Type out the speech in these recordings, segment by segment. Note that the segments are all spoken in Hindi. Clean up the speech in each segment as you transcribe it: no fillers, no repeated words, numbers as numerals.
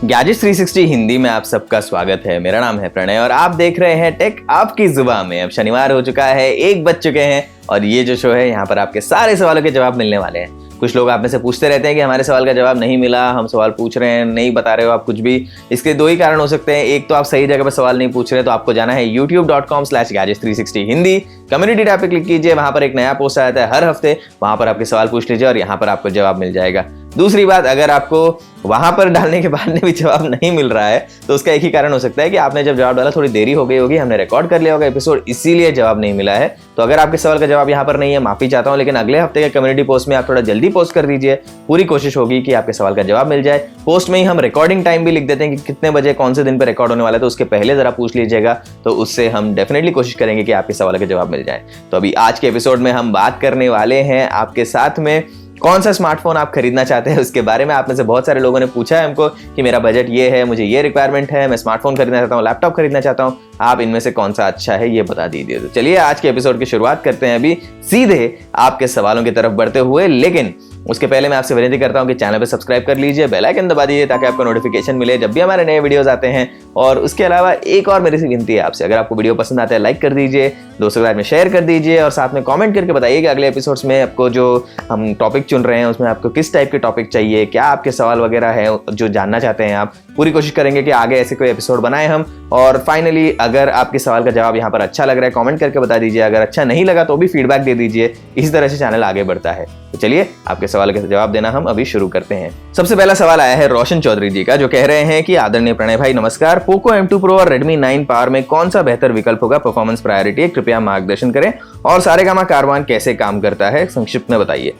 गैजेट्स 360 हिंदी में आप सबका स्वागत है। मेरा नाम है प्रणय और आप देख रहे हैं टेक आपकी जुबान में। अब शनिवार हो चुका है, 1 बज चुके हैं और ये जो शो है यहाँ पर आपके सारे सवालों के जवाब मिलने वाले हैं। कुछ लोग आप में से पूछते रहते हैं कि हमारे सवाल का जवाब नहीं मिला, हम सवाल पूछ रहे हैं नहीं बता रहे हो आप कुछ भी। इसके 2 ही कारण हो सकते हैं, एक तो आप सही जगह पर सवाल नहीं पूछ रहे, तो आपको जाना है youtube.com/gadgets360 हिंदी, कम्युनिटी टैब पे क्लिक कीजिए। वहां पर एक नया पोस्ट आता है हर हफ्ते, वहां पर आपके सवाल पूछ लीजिए और यहाँ पर आपको जवाब मिल जाएगा। दूसरी बात, अगर आपको वहां पर डालने के बाद में भी जवाब नहीं मिल रहा है तो उसका एक ही कारण हो सकता है कि आपने जब जवाब डाला थोड़ी देरी हो गई होगी, हमने रिकॉर्ड कर लिया होगा एपिसोड, इसीलिए जवाब नहीं मिला है। तो अगर आपके सवाल का जवाब यहाँ पर नहीं है, माफी चाहता हूँ, लेकिन अगले हफ्ते के कम्युनिटी पोस्ट में आप थोड़ा जल्दी पोस्ट कर दीजिए। पूरी कोशिश होगी कि आपके सवाल का जवाब मिल जाए। पोस्ट में ही हम रिकॉर्डिंग टाइम भी लिख देते हैं कि कितने बजे कौन से दिन पर रिकॉर्ड होने वाला है, तो उसके पहले जरा पूछ लीजिएगा, तो उससे हम डेफिनेटली कोशिश करेंगे कि आपके सवाल का जवाब मिल जाए। तो अभी आज के एपिसोड में हम बात करने वाले हैं आपके साथ में कौन सा स्मार्टफोन आप खरीदना चाहते हैं उसके बारे में। आप में से बहुत सारे लोगों ने पूछा है हमको कि मेरा बजट ये है, मुझे ये रिक्वायरमेंट है, मैं स्मार्टफोन खरीदना चाहता हूँ, लैपटॉप खरीदना चाहता हूँ, आप इनमें से कौन सा अच्छा है ये बता दीजिए। तो चलिए आज के एपिसोड की शुरुआत करते हैं अभी सीधे आपके सवालों की तरफ बढ़ते हुए। लेकिन उसके पहले मैं आपसे विनती करता हूं कि चैनल पे सब्सक्राइब कर लीजिए, बेल आइकन दबा दीजिए ताकि आपको नोटिफिकेशन मिले जब भी हमारे नए वीडियोस आते हैं। और उसके अलावा एक और मेरी सी विनती है आपसे, अगर आपको वीडियो पसंद आता है लाइक कर दीजिए, दोस्तों के साथ में शेयर कर दीजिए और साथ में कमेंट करके बताइए कि अगले एपिसोड्स में आपको जो हम टॉपिक चुन रहे हैं उसमें आपको किस टाइप के टॉपिक चाहिए, क्या आपके सवाल वगैरह है जो जानना चाहते हैं आप। पूरी कोशिश करेंगे कि आगे ऐसे कोई एपिसोड बनाए हम। और फाइनली अगर आपके सवाल का जवाब यहाँ पर अच्छा लग रहा है कमेंट करके बता दीजिए, अगर अच्छा नहीं लगा तो भी फीडबैक दे दीजिए। इसी तरह से चैनल आगे बढ़ता है। तो चलिए आपके सवाल का जवाब देना हम अभी शुरू करते हैं। सबसे पहला सवाल आया है रोशन चौधरी जी का, जो कह रहे हैं कि आदरणीय प्रणय भाई नमस्कार, पोको M2 Pro और Redmi 9 Power में कौन सा बेहतर विकल्प होगा, परफॉर्मेंस प्रायोरिटी कृपया मार्गदर्शन करें और सारेगामा कारवान कैसे काम करता है संक्षिप्त में बताइए।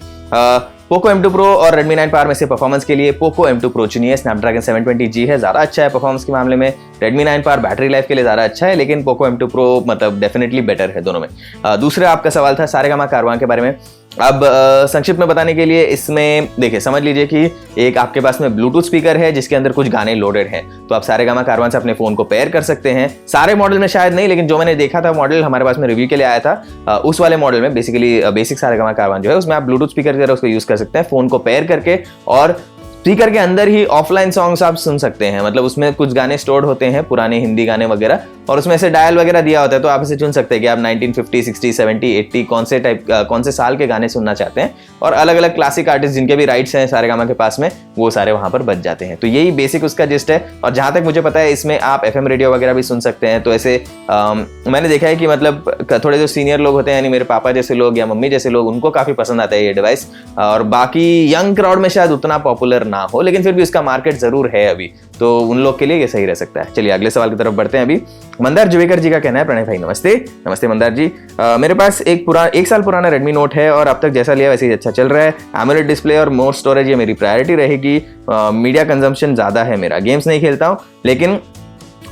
पोको M2 Pro और Redmi 9 Power में से परफॉर्मेंस के लिए पोको M2 Pro चुनिए। स्नैपड्रैगन 720G है, ज्यादा अच्छा है परफॉर्मेंस के मामले में। Redmi 9 Power बैटरी लाइफ के लिए ज्यादा अच्छा है, लेकिन पोको M2 Pro मतलब डेफिनेटली बेटर है दोनों में। दूसरा आपका सवाल था सारेगामा कारवान के बारे में। अब संक्षिप्त में बताने के लिए इसमें देखिए समझ लीजिए कि एक आपके पास में ब्लूटूथ स्पीकर है जिसके अंदर कुछ गाने लोडेड हैं, तो आप सारेगामा कारवान से अपने फोन को पेयर कर सकते हैं। सारे मॉडल में शायद नहीं, लेकिन जो मैंने देखा था मॉडल हमारे पास में रिव्यू के लिए आया था, उस वाले मॉडल में बेसिकली बेसिक सारेगामा कारवान जो है उसमें आप ब्लूटूथ स्पीकर की तरह उसको यूज कर सकते हैं फोन को पेयर करके, और स्पीकर के अंदर ही ऑफलाइन सॉन्ग्स आप सुन सकते हैं। मतलब उसमें कुछ गाने स्टोर्ड होते हैं, पुराने हिंदी गाने वगैरह, और उसमें ऐसे डायल वगैरह दिया होता है, तो आप इसे चुन सकते हैं कि आप 1950, 60, 70, 80 कौन से साल के गाने सुनना चाहते हैं। और अलग अलग क्लासिक आर्टिस्ट जिनके भी राइट्स हैं सारेगामा के पास में, वो सारे वहां पर बच जाते हैं। तो यही बेसिक उसका जिस्ट है। और जहां तक मुझे पता है इसमें आप FM रेडियो वगैरह भी सुन सकते हैं। तो ऐसे मैंने देखा है कि मतलब थोड़े जो सीनियर लोग होते हैं, यानी मेरे पापा जैसे लोग या मम्मी जैसे लोग, उनको काफी पसंद आता है ये डिवाइस। और बाकी यंग क्राउड में शायद उतना पॉपुलर ना हो, लेकिन फिर भी इसका मार्केट जरूर है अभी, तो उन लोग के लिए ये सही रह सकता है। चलिए अगले सवाल की तरफ बढ़ते हैं अभी। मंदार जुवेकर जी का कहना है, प्रणय भाई नमस्ते। नमस्ते मंदार जी, मेरे पास एक साल पुराना Redmi Note है और अब तक जैसा लिया वैसे ही अच्छा चल रहा है। AMOLED डिस्प्ले और मोर स्टोरेज ये मेरी प्रायोरिटी रहेगी। मीडिया कंजम्पशन ज्यादा है मेरा, गेम्स नहीं खेलता हूँ, लेकिन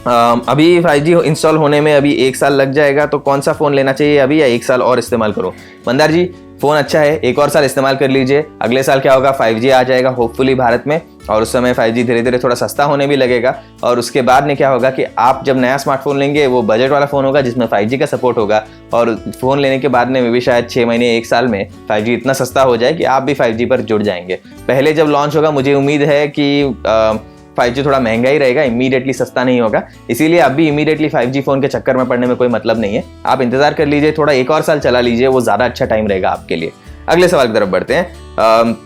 अभी 5G इंस्टॉल होने में अभी 1 साल लग जाएगा, तो कौन सा फोन लेना चाहिए अभी, या 1 साल और इस्तेमाल करो? मंदार जी फोन अच्छा है, 1 और साल इस्तेमाल कर लीजिए। अगले साल क्या होगा, 5G आ जाएगा होपफुली भारत में, और उस समय 5G धीरे धीरे थोड़ा सस्ता होने भी लगेगा। और उसके बाद में क्या होगा कि आप जब नया स्मार्टफोन लेंगे वो बजट वाला फोन होगा जिसमें 5G का सपोर्ट होगा, और फोन लेने के बाद में भी शायद 6 महीने 1 साल में 5G इतना सस्ता हो जाए कि आप भी 5G पर जुड़ जाएंगे। पहले जब लॉन्च होगा मुझे उम्मीद है कि 5G थोड़ा महंगा ही रहेगा, इमीडिएटली सस्ता नहीं होगा, इसीलिए अब भी इमीडिएटली 5G फोन के चक्कर में पड़ने में कोई मतलब नहीं है। आप इंतजार कर लीजिए, थोड़ा 1 और साल चला लीजिए, वो ज्यादा अच्छा टाइम रहेगा आपके लिए। अगले सवाल की तरफ बढ़ते हैं।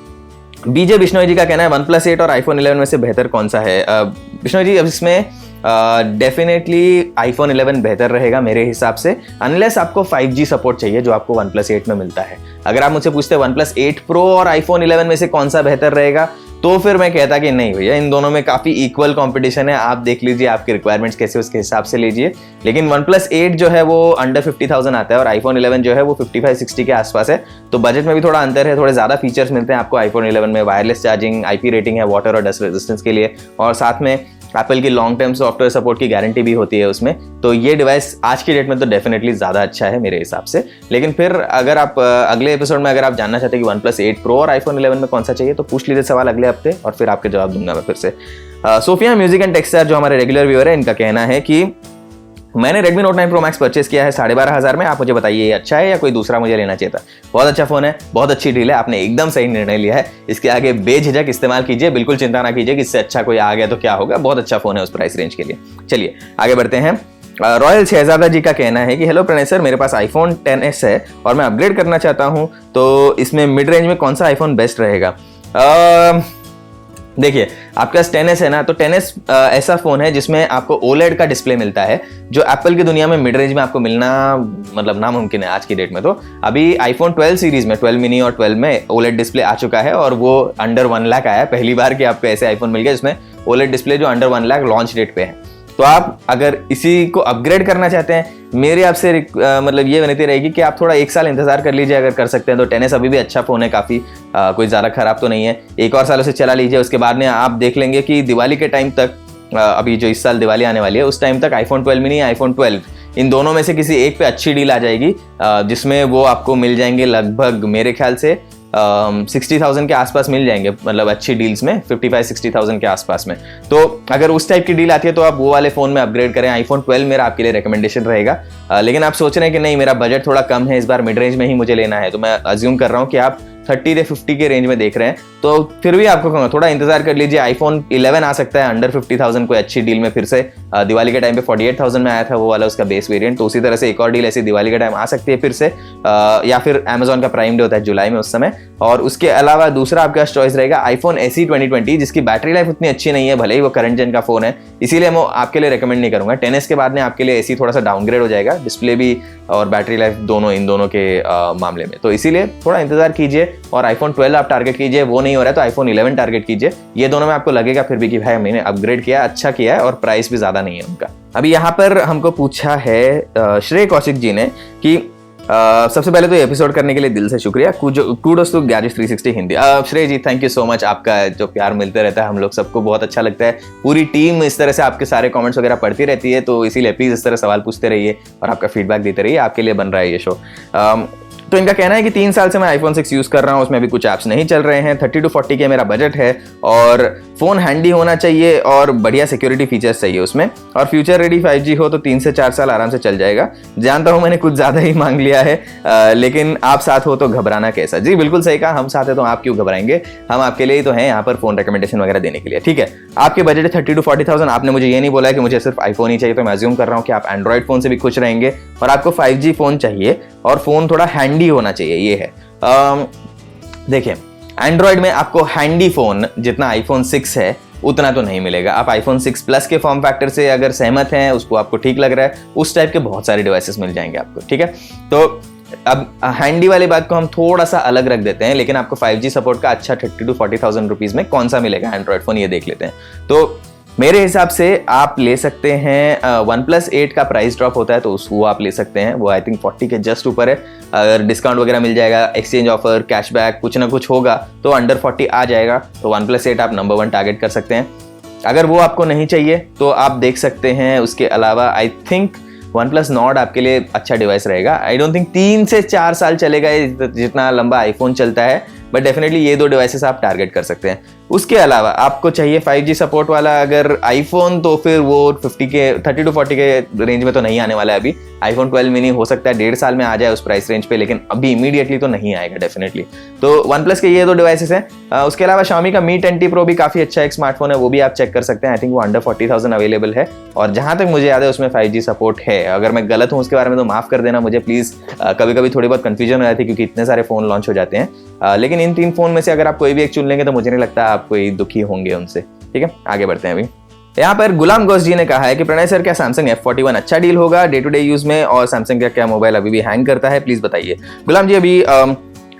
बीजे बिश्नोई जी का कहना है OnePlus 8 और iPhone 11 में से बेहतर कौन सा है? बिश्नोई जी, अब इसमें डेफिनेटली iPhone 11 बेहतर रहेगा मेरे हिसाब से, अनलेस आपको 5G सपोर्ट चाहिए जो आपको OnePlus 8 में मिलता है। अगर आप मुझसे पूछते हैं OnePlus 8 Pro और iPhone 11 में से कौन सा बेहतर रहेगा, तो फिर मैं कहता कि नहीं भैया, इन दोनों में काफी इक्वल कंपटीशन है, आप देख लीजिए आपके रिक्वायरमेंट्स कैसे उसके हिसाब से लीजिए। लेकिन OnePlus 8 जो है वो अंडर 50,000 आता है और iPhone 11 जो है वो 55-60 के आसपास है, तो बजट में भी थोड़ा अंतर है, थोड़े ज्यादा फीचर्स मिलते हैं आपको iPhone 11 में। वायरलेस चार्जिंग, IP रेटिंग है वाटर और डस्ट रेजिस्टेंस के लिए, और साथ में एप्पल की लॉन्ग टर्म सॉफ्टवेयर सपोर्ट की गारंटी भी होती है उसमें। तो ये डिवाइस आज की डेट में तो डेफिनेटली ज्यादा अच्छा है मेरे हिसाब से। लेकिन फिर अगर आप अगले एपिसोड में अगर आप जानना चाहते हैं कि OnePlus 8 Pro और iPhone 11 में कौन सा चाहिए, तो पूछ लीजिए सवाल अगले हफ्ते और फिर आपके जवाब दूंगा मैं फिर से। सोफिया म्यूजिक एंड टेक्सचर जो हमारे रेगुलर व्यूअर है, इनका कहना है कि मैंने Redmi Note 9 Pro Max purchase किया है 12,500 में। आप मुझे बताइए ये अच्छा है या कोई दूसरा मुझे लेना चाहिए था। बहुत अच्छा फोन है, बहुत अच्छी डील है, आपने एकदम सही निर्णय लिया है। इसके आगे बेझिझक इस्तेमाल कीजिए, बिल्कुल चिंता ना कीजिए कि इससे अच्छा कोई आ गया तो क्या होगा। बहुत अच्छा फोन है उस प्राइस रेंज के लिए। चलिए आगे बढ़ते हैं। रॉयल शहजादा जी का कहना है कि हेलो प्रणय सर, मेरे पास iPhone XS है और मैं अपग्रेड करना चाहता हूं, तो इसमें मिड रेंज में कौन सा आईफोन बेस्ट रहेगा? देखिए आपके पास 10s है ना, तो 10s ऐसा फोन है जिसमें आपको OLED का डिस्प्ले मिलता है, जो एप्पल की दुनिया में मिड रेंज में आपको मिलना मतलब नामुमकिन है आज की डेट में। तो अभी आईफोन 12 सीरीज में 12 मिनी और 12 में OLED डिस्प्ले आ चुका है और वो अंडर 1 लाख आया है। पहली बार कि आपको ऐसे आईफोन मिल गया जिसमें OLED डिस्प्ले जो अंडर 1 लाख लॉन्च डेट पे है। तो आप अगर इसी को अपग्रेड करना चाहते हैं, मेरे आपसे मतलब ये विनती रहेगी कि आप थोड़ा 1 साल इंतजार कर लीजिए अगर कर सकते हैं तो। 10s अभी भी अच्छा फोन है, काफी कोई ज्यादा खराब तो नहीं है। 1 और साल उसे चला लीजिए, उसके बाद में आप देख लेंगे कि दिवाली के टाइम तक, अभी जो इस साल दिवाली आने वाली है उस टाइम तक आईफोन 12 मिनी, आईफोन 12 इन दोनों में से किसी एक पे अच्छी डील आ जाएगी, जिसमें वो आपको मिल जाएंगे लगभग मेरे ख्याल से 60,000 के आसपास मिल जाएंगे, मतलब अच्छी डील्स में 55-60,000 के आसपास में। तो अगर उस टाइप की डील आती है तो आप वो वाले फोन में अपग्रेड करें। आईफोन 12 मेरा आपके लिए रिकमेंडेशन रहेगा। लेकिन आप सोच रहे हैं कि नहीं मेरा बजट थोड़ा कम है, इस बार मिड रेंज में ही मुझे लेना है, तो मैं अज्यूम कर रहा हूँ कि आप 30 से 50 के रेंज में देख रहे हैं, तो फिर भी आपको कहूँगा थोड़ा इंतजार कर लीजिए। आईफोन 11 आ सकता है अंडर 50,000 कोई अच्छी डील में फिर से। दिवाली के टाइम पे 48,000 में आया था वो वाला उसका बेस वेरिएंट, तो उसी तरह से एक और डील ऐसी दिवाली के टाइम आ सकती है फिर से, या फिर अमेजॉन का प्राइम डे होता है जुलाई में उस समय। और उसके अलावा दूसरा आपका चॉइस रहेगा आईफोन SE 2020, जिसकी बैटरी लाइफ उतनी अच्छी नहीं है, भले ही वो करंट जेन का फोन है, इसीलिए मैं आपके लिए रिकमेंड नहीं करूंगा। 10s के बाद में आपके लिए SE थोड़ा सा डाउनग्रेड हो जाएगा, डिस्प्ले भी और बैटरी लाइफ दोनों, इन दोनों के मामले में। तो इसीलिए थोड़ा इंतजार कीजिए और आईफोन 12 आप टारगेट कीजिए। वो नहीं हो रहा है तो आईफोन 11 टारगेट कीजिए। ये दोनों में आपको लगेगा फिर भी कि भाई मैंने अपग्रेड किया, अच्छा किया है और प्राइस भी ज्यादा नहीं है उनका। अभी यहाँ पर हमको पूछा है श्रेय कौशिक जी ने कि सबसे पहले तो ये एपिसोड करने के लिए दिल से शुक्रिया। Kudos to Gadgets 360 Hindi. Shrey ji thank you so much, आपका जो प्यार मिलते रहता है हम लोग सबको बहुत अच्छा लगता है। पूरी टीम इस तरह से आपके सारे कमेंट्स वगैरह पढ़ती रहती है, तो इसीलिए प्लीज इस तरह सवाल पूछते रहिए और आपका फीडबैक देते रहिए, आपके लिए बन रहा है ये शो। तो इनका कहना है कि 3 साल से मैं आईफोन 6 यूज कर रहा हूं, उसमें भी कुछ ऐप्स नहीं चल रहे हैं। 30 to 40 के मेरा बजट है और फोन हैंडी होना चाहिए और बढ़िया सिक्योरिटी फीचर्स चाहिए उसमें, और फ्यूचर रेडी 5G हो तो 3 से 4 साल आराम से चल जाएगा। जानता हूं मैंने कुछ ज्यादा ही मांग लिया है, लेकिन आप साथ हो तो घबराना कैसा। जी बिल्कुल सही कहा, हम साथ है तो आप क्यों घबराएंगे, हम आपके लिए ही तो हैं यहाँ पर फोन रिकमेंडेशन वगैरह देने के लिए। ठीक है, आपके बजट है 30 to 40,000। आपने मुझे ये नहीं बोला है कि मुझे सिर्फ आईफोन ही चाहिए, तो मैं अज्यूम कर रहा हूँ कि आप एंड्रॉइड फोन से भी खुश रहेंगे और आपको 5G फोन चाहिए और फोन थोड़ा हैंडी होना चाहिए, ये है। देखिए एंड्रॉइड में आपको हैंडी फोन जितना आईफोन 6 है उतना तो नहीं मिलेगा। आप आईफोन 6 प्लस के फॉर्म फैक्टर से अगर सहमत हैं, उसको आपको ठीक लग रहा है, उस टाइप के बहुत सारे डिवाइसेस मिल जाएंगे आपको। ठीक है, तो अब हैंडी वाली बात को हम थोड़ा सा अलग रख देते हैं, लेकिन आपको 5G सपोर्ट का अच्छा 30 to 40,000 रुपीज में कौन सा मिलेगा एंड्रॉइड फोन, ये देख लेते हैं। तो मेरे हिसाब से आप ले सकते हैं OnePlus 8 का प्राइस ड्रॉप होता है तो वो आप ले सकते हैं, वो आई थिंक 40 के जस्ट ऊपर है। अगर डिस्काउंट वगैरह मिल जाएगा, एक्सचेंज ऑफर, कैशबैक कुछ ना कुछ होगा तो अंडर 40 आ जाएगा, तो OnePlus 8 आप नंबर 1 टारगेट कर सकते हैं। अगर वो आपको नहीं चाहिए तो आप देख सकते हैं उसके अलावा आई थिंक OnePlus Nord आपके लिए अच्छा डिवाइस रहेगा। आई डोंट थिंक 3 से 4 साल चलेगा जितना लंबा आईफोन चलता है, बट डेफिनेटली ये 2 डिवाइसेस आप टारगेट कर सकते हैं। उसके अलावा आपको चाहिए 5G सपोर्ट वाला अगर आईफोन, तो फिर वो 30 to 40 के रेंज में तो नहीं आने वाला है अभी। आईफोन 12 मिनी हो सकता है 1.5 साल में आ जाए उस प्राइस रेंज पे, लेकिन अभी इमीडिएटली तो नहीं आएगा डेफिनेटली। तो OnePlus के ये 2 डिवाइसेस हैं। उसके अलावा Xiaomi का Mi 10T Pro भी काफी अच्छा एक स्मार्टफोन है, वो भी आप चेक कर सकते हैं। आई थिंक वो अंडर 40,000 अवेलेबल है और जहां तक मुझे याद है उसमें 5G सपोर्ट है। अगर मैं गलत हूं उसके बारे में तो माफ कर देना मुझे प्लीज, कभी कभी थोड़ी बहुत कंफ्यूजन हो जाती है क्योंकि इतने सारे फोन लॉन्च हो जाते हैं। लेकिन इन 3 फोन में से अगर आप कोई भी एक चुन लेंगे तो मुझे नहीं लगता आप कोई दुखी होंगे उनसे। ठीक है, आगे बढ़ते हैं। अभी यहाँ पर गुलाम गौस जी ने कहा है कि प्रणय सर क्या सैमसंग F41 अच्छा डील होगा डे टू डे यूज में, और सैमसंग का क्या मोबाइल अभी भी हैंग करता है, प्लीज बताइए। गुलाम जी अभी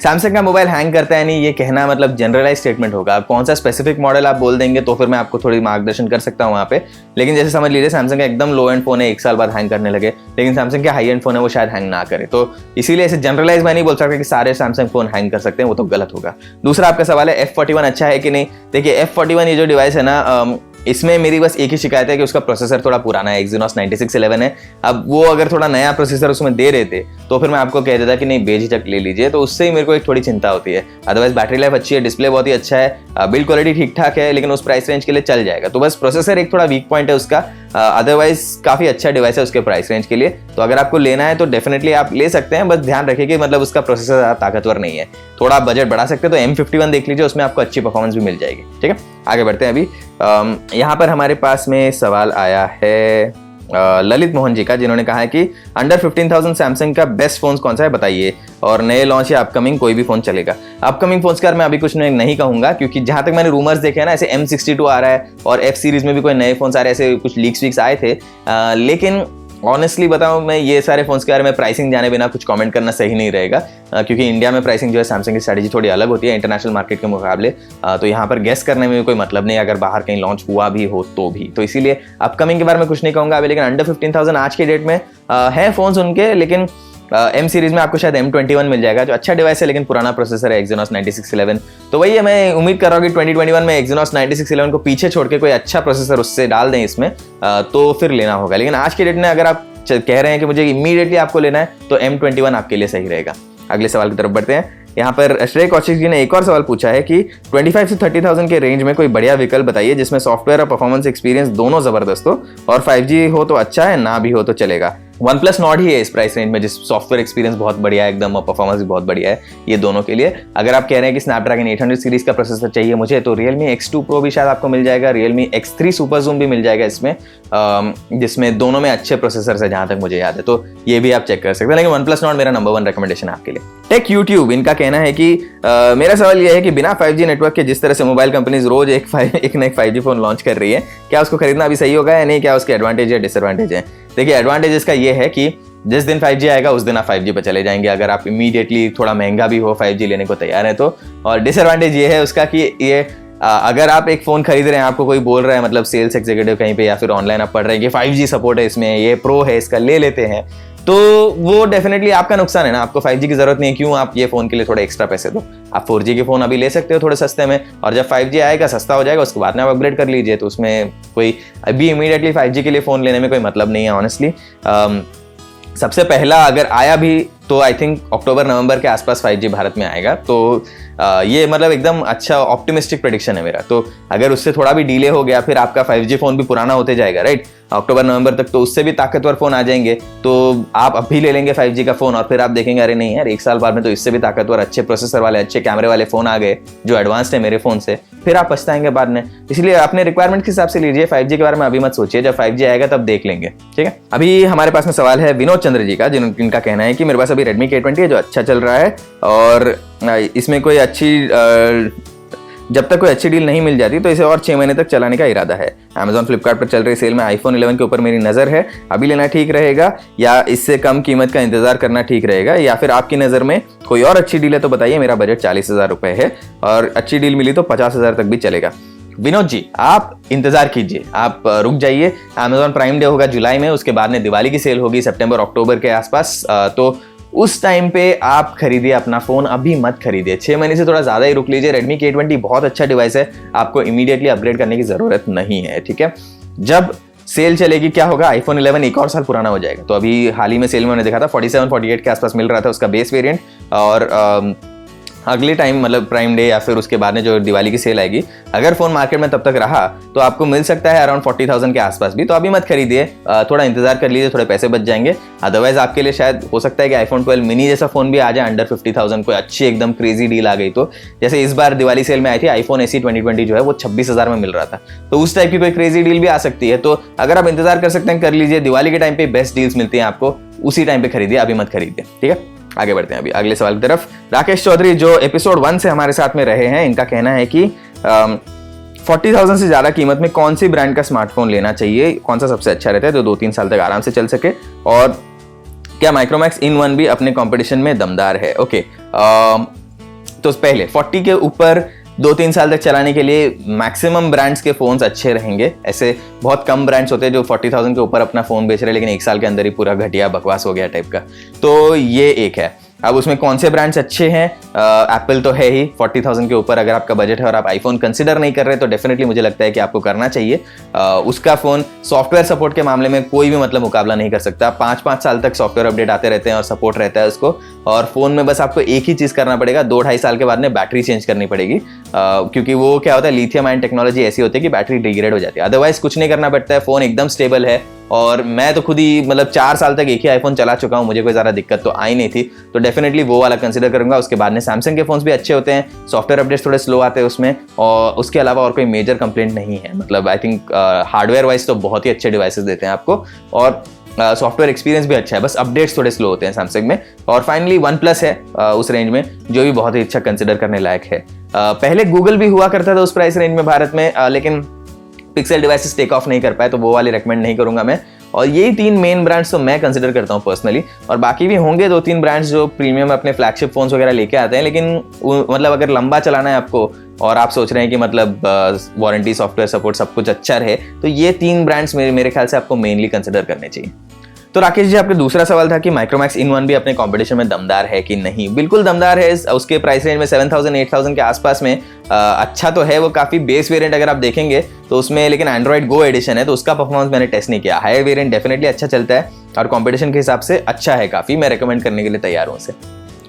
सैमसंग का मोबाइल हैंग करता है नहीं, ये कहना मतलब जनरलाइज स्टेटमेंट होगा। कौन सा स्पेसिफिक मॉडल आप बोल देंगे तो फिर मैं आपको थोड़ी मार्गदर्शन कर सकता हूँ वहाँ पे। लेकिन जैसे समझ लीजिए सैमसंग का एकदम लो एंड फोन है, 1 साल बाद हैंग करने लगे, लेकिन सैमसंग के हाई एंड फोन है वो शायद हैंग ना करे, तो इसीलिए ऐसे जनरलाइज मैं नहीं बोल सकता कि सारे सैमसंग फोन हैंग कर सकते हैं, वो तो गलत होगा। दूसरा आपका सवाल है F41 अच्छा है कि नहीं। देखिए F41 ये जो डिवाइस है ना, इसमें मेरी बस एक ही शिकायत है कि उसका प्रोसेसर थोड़ा पुराना है, Exynos 9611 है। अब वो अगर थोड़ा नया प्रोसेसर उसमें दे रहे थे तो फिर मैं आपको कह देता कि नहीं बेझिझक ले लीजिए, तो उससे ही मेरे को एक थोड़ी चिंता होती है। अदरवाइज बैटरी लाइफ अच्छी है, डिस्प्ले बहुत ही अच्छा है, बिल्ड क्वालिटी ठीक ठाक है, लेकिन उस प्राइस रेंज के लिए चल जाएगा। तो बस प्रोसेसर एक थोड़ा वीक पॉइंट है उसका, अदरवाइज काफ़ी अच्छा डिवाइस है उसके प्राइस रेंज के लिए। तो अगर आपको लेना है तो डेफिनेटली आप ले सकते हैं, बस ध्यान रखिए कि मतलब उसका प्रोसेसर ज़्यादा ताकतवर नहीं है। थोड़ा आप बजट बढ़ा सकते हैं तो M51 देख लीजिए, उसमें आपको अच्छी परफॉर्मेंस भी मिल जाएगी। ठीक है, आगे बढ़ते हैं। अभी यहाँ पर हमारे पास में सवाल आया है ललित मोहन जी का, जिन्होंने कहा है कि अंडर 15,000 सैमसंग का बेस्ट फोन कौन सा है बताइए, और नए लॉन्च या अपकमिंग कोई भी फोन चलेगा। अपकमिंग फोन्स का मैं अभी कुछ नहीं कहूंगा, क्योंकि जहां तक मैंने रूमर्स देखे हैं ना, ऐसे M62 आ रहा है और F सीरीज में भी कोई नए फोन्स आ रहे हैं, ऐसे कुछ लीक्स आए थे। लेकिन ऑनेस्टली बताऊं, मैं ये सारे फोन्स के बारे में प्राइसिंग जाने बिना कुछ कमेंट करना सही नहीं रहेगा, क्योंकि इंडिया में प्राइसिंग जो है सैमसंग की स्ट्रेटजी थोड़ी अलग होती है इंटरनेशनल मार्केट के मुकाबले। तो यहाँ पर गेस करने में भी कोई मतलब नहीं, अगर बाहर कहीं लॉन्च हुआ भी हो तो भी। तो इसीलिए अपकमिंग के बारे में कुछ नहीं कहूँगा अभी। लेकिन अंडर 15,000 आज के डेट में है फोन्स उनके, लेकिन M सीरीज में आपको शायद M21 मिल जाएगा, जो अच्छा डिवाइस है लेकिन पुराना प्रोसेसर है, Exynos 9611। तो वही है, मैं उम्मीद कर रहा हूँ कि 2021 में Exynos 9611 को पीछे छोड़ के कोई अच्छा प्रोसेसर उससे डाल दें इसमें, तो फिर लेना होगा। लेकिन आज के डेट में अगर आप कह रहे हैं कि मुझे इमीडिएटली आपको लेना है तो M21 आपके लिए सही रहेगा। अगले सवाल की तरफ बढ़ते हैं। यहाँ पर श्रेय कौशिक जी ने एक और सवाल पूछा है कि 25 से 30,000 के रेंज में कोई बढ़िया विकल्प बताइए जिसमें सॉफ्टवेयर और परफॉर्मेंस एक्सपीरियंस दोनों जबरदस्त हो, और 5G हो तो अच्छा है, ना भी हो तो चलेगा। OnePlus Nord ही है इस प्राइस रेंज में, जिस सॉफ्टवेयर एक्सपीरियंस बहुत बढ़िया है एकदम, और परफॉर्मेंस भी बहुत बढ़िया है ये दोनों के लिए। अगर आप कह रहे हैं कि Snapdragon 800 सीरीज का प्रोसेसर चाहिए मुझे, तो Realme X2 Pro भी शायद आपको मिल जाएगा, Realme X3 Super Zoom भी मिल जाएगा इसमें, जिसमें दोनों में अच्छे प्रोसेसर है जहां तक मुझे याद है, तो ये भी आप चेक कर सकते हैं। लेकिन OnePlus Nord मेरा नंबर 1 रिकमेंडेशन है आपके लिए। टेक यूट्यूब, इनका कहना है कि मेरा सवाल यह है कि बिना 5G नेटवर्क के जिस तरह से मोबाइल कंपनीज रोज एक ना एक 5G फोन लॉन्च कर रही है, क्या उसको खरीदना अभी सही होगा या नहीं, क्या उसके एडवांटेज या डिसएडवांटेज है? देखिए, एडवांटेज इसका ये है कि जिस दिन 5G आएगा उस दिन आप 5G पर चले जाएंगे, अगर आप इमीडिएटली थोड़ा महंगा भी हो 5G लेने को तैयार है तो। और डिसएडवांटेज ये है उसका कि ये अगर आप एक फ़ोन खरीद रहे हैं, आपको कोई बोल रहा है, मतलब सेल्स एग्जीक्यूटिव कहीं पे या फिर ऑनलाइन आप पढ़ रहे हैं कि 5G सपोर्ट है इसमें, ये प्रो है, इसका ले लेते हैं, तो वो डेफिनेटली आपका नुकसान है ना। आपको 5G की जरूरत नहीं है, क्यों आप ये फोन के लिए थोड़े एक्स्ट्रा पैसे दो। आप 4G के फोन अभी ले सकते हो थोड़े सस्ते में, और जब 5G आएगा, सस्ता हो जाएगा, उसके बाद में आप अपग्रेड कर लीजिए। तो उसमें कोई अभी इमीडिएटली 5G के लिए फोन लेने में कोई मतलब नहीं है ऑनेस्टली। सबसे पहला अगर आया भी तो आई थिंक अक्टूबर नवंबर के आसपास 5G भारत में आएगा। तो ये मतलब एकदम अच्छा ऑप्टिमिस्टिक प्रेडिक्शन है मेरा। तो अगर उससे थोड़ा भी डिले हो गया, फिर आपका 5G फोन भी पुराना होते जाएगा, राइट, अक्टूबर नवंबर तक, तो उससे भी ताकतवर फोन आ जाएंगे, तो आप अभी ले लेंगे 5G का फोन, और फिर आप देखेंगे अरे नहीं यार, 1 साल बाद में तो इससे भी ताकतवर अच्छे प्रोसेसर वाले, अच्छे कैमरे वाले फोन आ गए जो एडवांस्ड है मेरे फोन से, फिर आप पछताएंगे बाद में। इसलिए अपने रिक्वायरमेंट के हिसाब से लीजिए, 5G के बारे में अभी मत सोचिए, जब 5G आएगा तब देख लेंगे, ठीक है। अभी हमारे पास में सवाल है विनोद चंद्र जी का, जिनका कहना है कि मेरे पास अभी Redmi K20 है जो अच्छा चल रहा है, और इसमें कोई जब तक कोई अच्छी डील नहीं मिल जाती तो इसे और 6 महीने तक चलाने का इरादा है। Amazon फ्लिपकार्ट पर चल रही सेल में iPhone 11 के ऊपर मेरी नज़र है, अभी लेना ठीक रहेगा या इससे कम कीमत का इंतजार करना ठीक रहेगा, या फिर आपकी नज़र में कोई और अच्छी डील है तो बताइए। मेरा बजट 40,000 रुपये है और अच्छी डील मिली तो 50,000 तक भी चलेगा। विनोद जी, आप इंतजार कीजिए, आप रुक जाइए। Amazon प्राइम डे होगा जुलाई में, उसके बाद में दिवाली की सेल होगी सितंबर अक्टूबर के आसपास, तो उस टाइम पे आप खरीदिए अपना फोन, अभी मत खरीदिए। 6 महीने से थोड़ा ज्यादा ही रुक लीजिए। Redmi K20 बहुत अच्छा डिवाइस है, आपको इमीडिएटली अपग्रेड करने की जरूरत नहीं है, ठीक है। जब सेल चलेगी क्या होगा, iPhone 11 एक और साल पुराना हो जाएगा। तो अभी हाल ही में सेल में मैंने देखा था 47-48 के आसपास मिल रहा था उसका बेस वेरिएंट, और अगले टाइम मतलब प्राइम डे या फिर उसके बाद में जो दिवाली की सेल आएगी, अगर फोन मार्केट में तब तक रहा तो आपको मिल सकता है अराउंड 40,000 के आसपास भी। तो अभी मत खरीदिए, थोड़ा इंतजार कर लीजिए, थोड़े पैसे बच जाएंगे। अदरवाइज आपके लिए शायद हो सकता है कि iPhone 12 मिनी जैसा फोन भी आ जाए अंडर 50,000, कोई अच्छी एकदम क्रेजी डील आ गई तो। जैसे इस बार दिवाली सेल में आई थी iPhone SE 2020 जो है वो 26,000 में मिल रहा था, तो उस टाइप की कोई क्रेजी डील भी आ सकती है। तो अगर आप इंतजार कर सकते हैं कर लीजिए, दिवाली के टाइम पे बेस्ट डील्स मिलती हैं आपको, उसी टाइम पे खरीदिए, अभी मत खरीदिए, ठीक है। आगे बढ़ते हैं अभी अगले सवाल की तरफ। राकेश चौधरी जो एपिसोड 1 से हमारे साथ में रहे हैं, इनका कहना है कि 40,000 से ज्यादा कीमत में कौन सी ब्रांड का स्मार्टफोन लेना चाहिए, कौन सा सबसे अच्छा रहता है जो 2-3 साल तक आराम से चल सके, और क्या माइक्रोमैक्स इन 1 भी अपने कंपटीशन में दमदार है। ओके, तो पहले 40 के ऊपर 2-3 साल तक चलाने के लिए मैक्सिमम ब्रांड्स के फोन्स अच्छे रहेंगे। ऐसे बहुत कम ब्रांड्स होते हैं जो 40,000 के ऊपर अपना फोन बेच रहे हैं लेकिन 1 साल के अंदर ही पूरा घटिया बकवास हो गया टाइप का, तो ये एक है। अब उसमें कौन से ब्रांड्स अच्छे हैं, एप्पल तो है ही 40,000 के ऊपर। अगर आपका बजट है और आप आईफोन कंसिडर नहीं कर रहे तो डेफिनेटली मुझे लगता है कि आपको करना चाहिए। उसका फ़ोन सॉफ्टवेयर सपोर्ट के मामले में कोई भी मतलब मुकाबला नहीं कर सकता। 5-5 साल तक सॉफ्टवेयर अपडेट आते रहते हैं और सपोर्ट रहता है उसको। और फ़ोन में बस आपको एक ही चीज़ करना पड़ेगा, 2-2.5 साल के बाद में बैटरी चेंज करनी पड़ेगी, क्योंकि वो क्या होता है, लिथियम आयन टेक्नोलॉजी ऐसी होती है कि बैटरी डिग्रेड हो जाती है। अदरवाइज कुछ नहीं करना पड़ता है, फ़ोन एकदम स्टेबल है। और मैं तो खुद ही मतलब 4 साल तक एक ही आईफोन चला चुका हूँ, मुझे कोई ज़्यादा दिक्कत तो आई नहीं थी। तो डेफिनेटली वो वाला कंसिडर करूंगा। उसके बाद में सैमसंग के फोन्स भी अच्छे होते हैं, सॉफ्टवेयर अपडेट्स थोड़े स्लो आते हैं उसमें, और उसके अलावा और कोई मेजर कंप्लेंट नहीं है। मतलब आई थिंक हार्डवेयर वाइज तो बहुत ही अच्छे डिवाइसेस देते हैं आपको, और सॉफ्टवेयर एक्सपीरियंस भी अच्छा है, बस अपडेट्स थोड़े स्लो होते हैं सैमसंग में। और फाइनली वन प्लस है उस रेंज में, जो भी बहुत ही अच्छा कंसिडर करने लायक है। पहले गूगल भी हुआ करता था उस प्राइस रेंज में भारत में, लेकिन पिक्सल डिवाइसेस टेक ऑफ नहीं कर पाए, तो वो वाली रेकमेंड नहीं करूंगा मैं। और यही 3 मेन ब्रांड्स तो मैं कंसिडर करता हूं पर्सनली, और बाकी भी होंगे 2-3 ब्रांड्स जो प्रीमियम अपने फ्लैगशिप फोन्स वगैरह लेके आते हैं। लेकिन मतलब अगर लंबा चलाना है आपको और आप सोच रहे हैं कि मतलब वारंटी, सॉफ्टवेयर सपोर्ट सब कुछ अच्छा रहे, तो ये 3 ब्रांड्स मेरे ख्याल से आपको मेनली कंसिडर करने चाहिए। तो राकेश जी, आपका दूसरा सवाल था कि माइक्रोमैक्स इन वन भी अपने कंपटीशन में दमदार है कि नहीं। बिल्कुल दमदार है। उसके प्राइस रेंज में 7,000-8,000 के आसपास में अच्छा तो है वो, काफ़ी बेस वेरिएंट अगर आप देखेंगे तो उसमें, लेकिन एंड्रॉइड गो एडिशन है तो उसका परफॉर्मेंस मैंने टेस्ट नहीं किया। हायर वेरिएंट डेफिनेटली अच्छा चलता है और कंपटीशन के हिसाब से अच्छा है काफ़ी, मैं रिकमेंड करने के लिए तैयार हूँ उसे।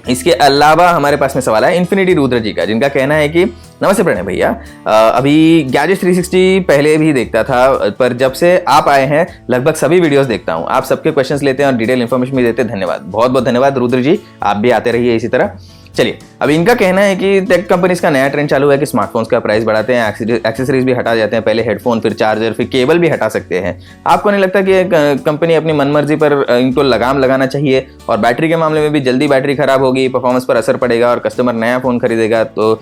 इसके अलावा हमारे पास में सवाल है इन्फिनिटी रुद्र जी का, जिनका कहना है कि नमस्ते प्रणय भैया, अभी गैजेट 360 पहले भी देखता था, पर जब से आप आए हैं लगभग सभी वीडियोस देखता हूं। आप सबके क्वेश्चंस लेते हैं और डिटेल इन्फॉर्मेशन भी देते हैं। धन्यवाद, बहुत बहुत धन्यवाद रुद्र जी, आप भी आते रहिए इसी तरह। चलिए, अब इनका कहना है कि टेक कंपनीज का नया ट्रेंड चालू है कि स्मार्टफोन्स का प्राइस बढ़ाते हैं, एक्सेसरीज भी हटा जाते हैं, पहले हेडफोन, फिर चार्जर, फिर केबल भी हटा सकते हैं। आपको नहीं लगता कि कंपनी अपनी मनमर्जी पर इनको लगाम लगाना चाहिए? और बैटरी के मामले में भी जल्दी बैटरी खराब होगी, परफॉर्मेंस पर असर पड़ेगा और कस्टमर नया फोन खरीदेगा तो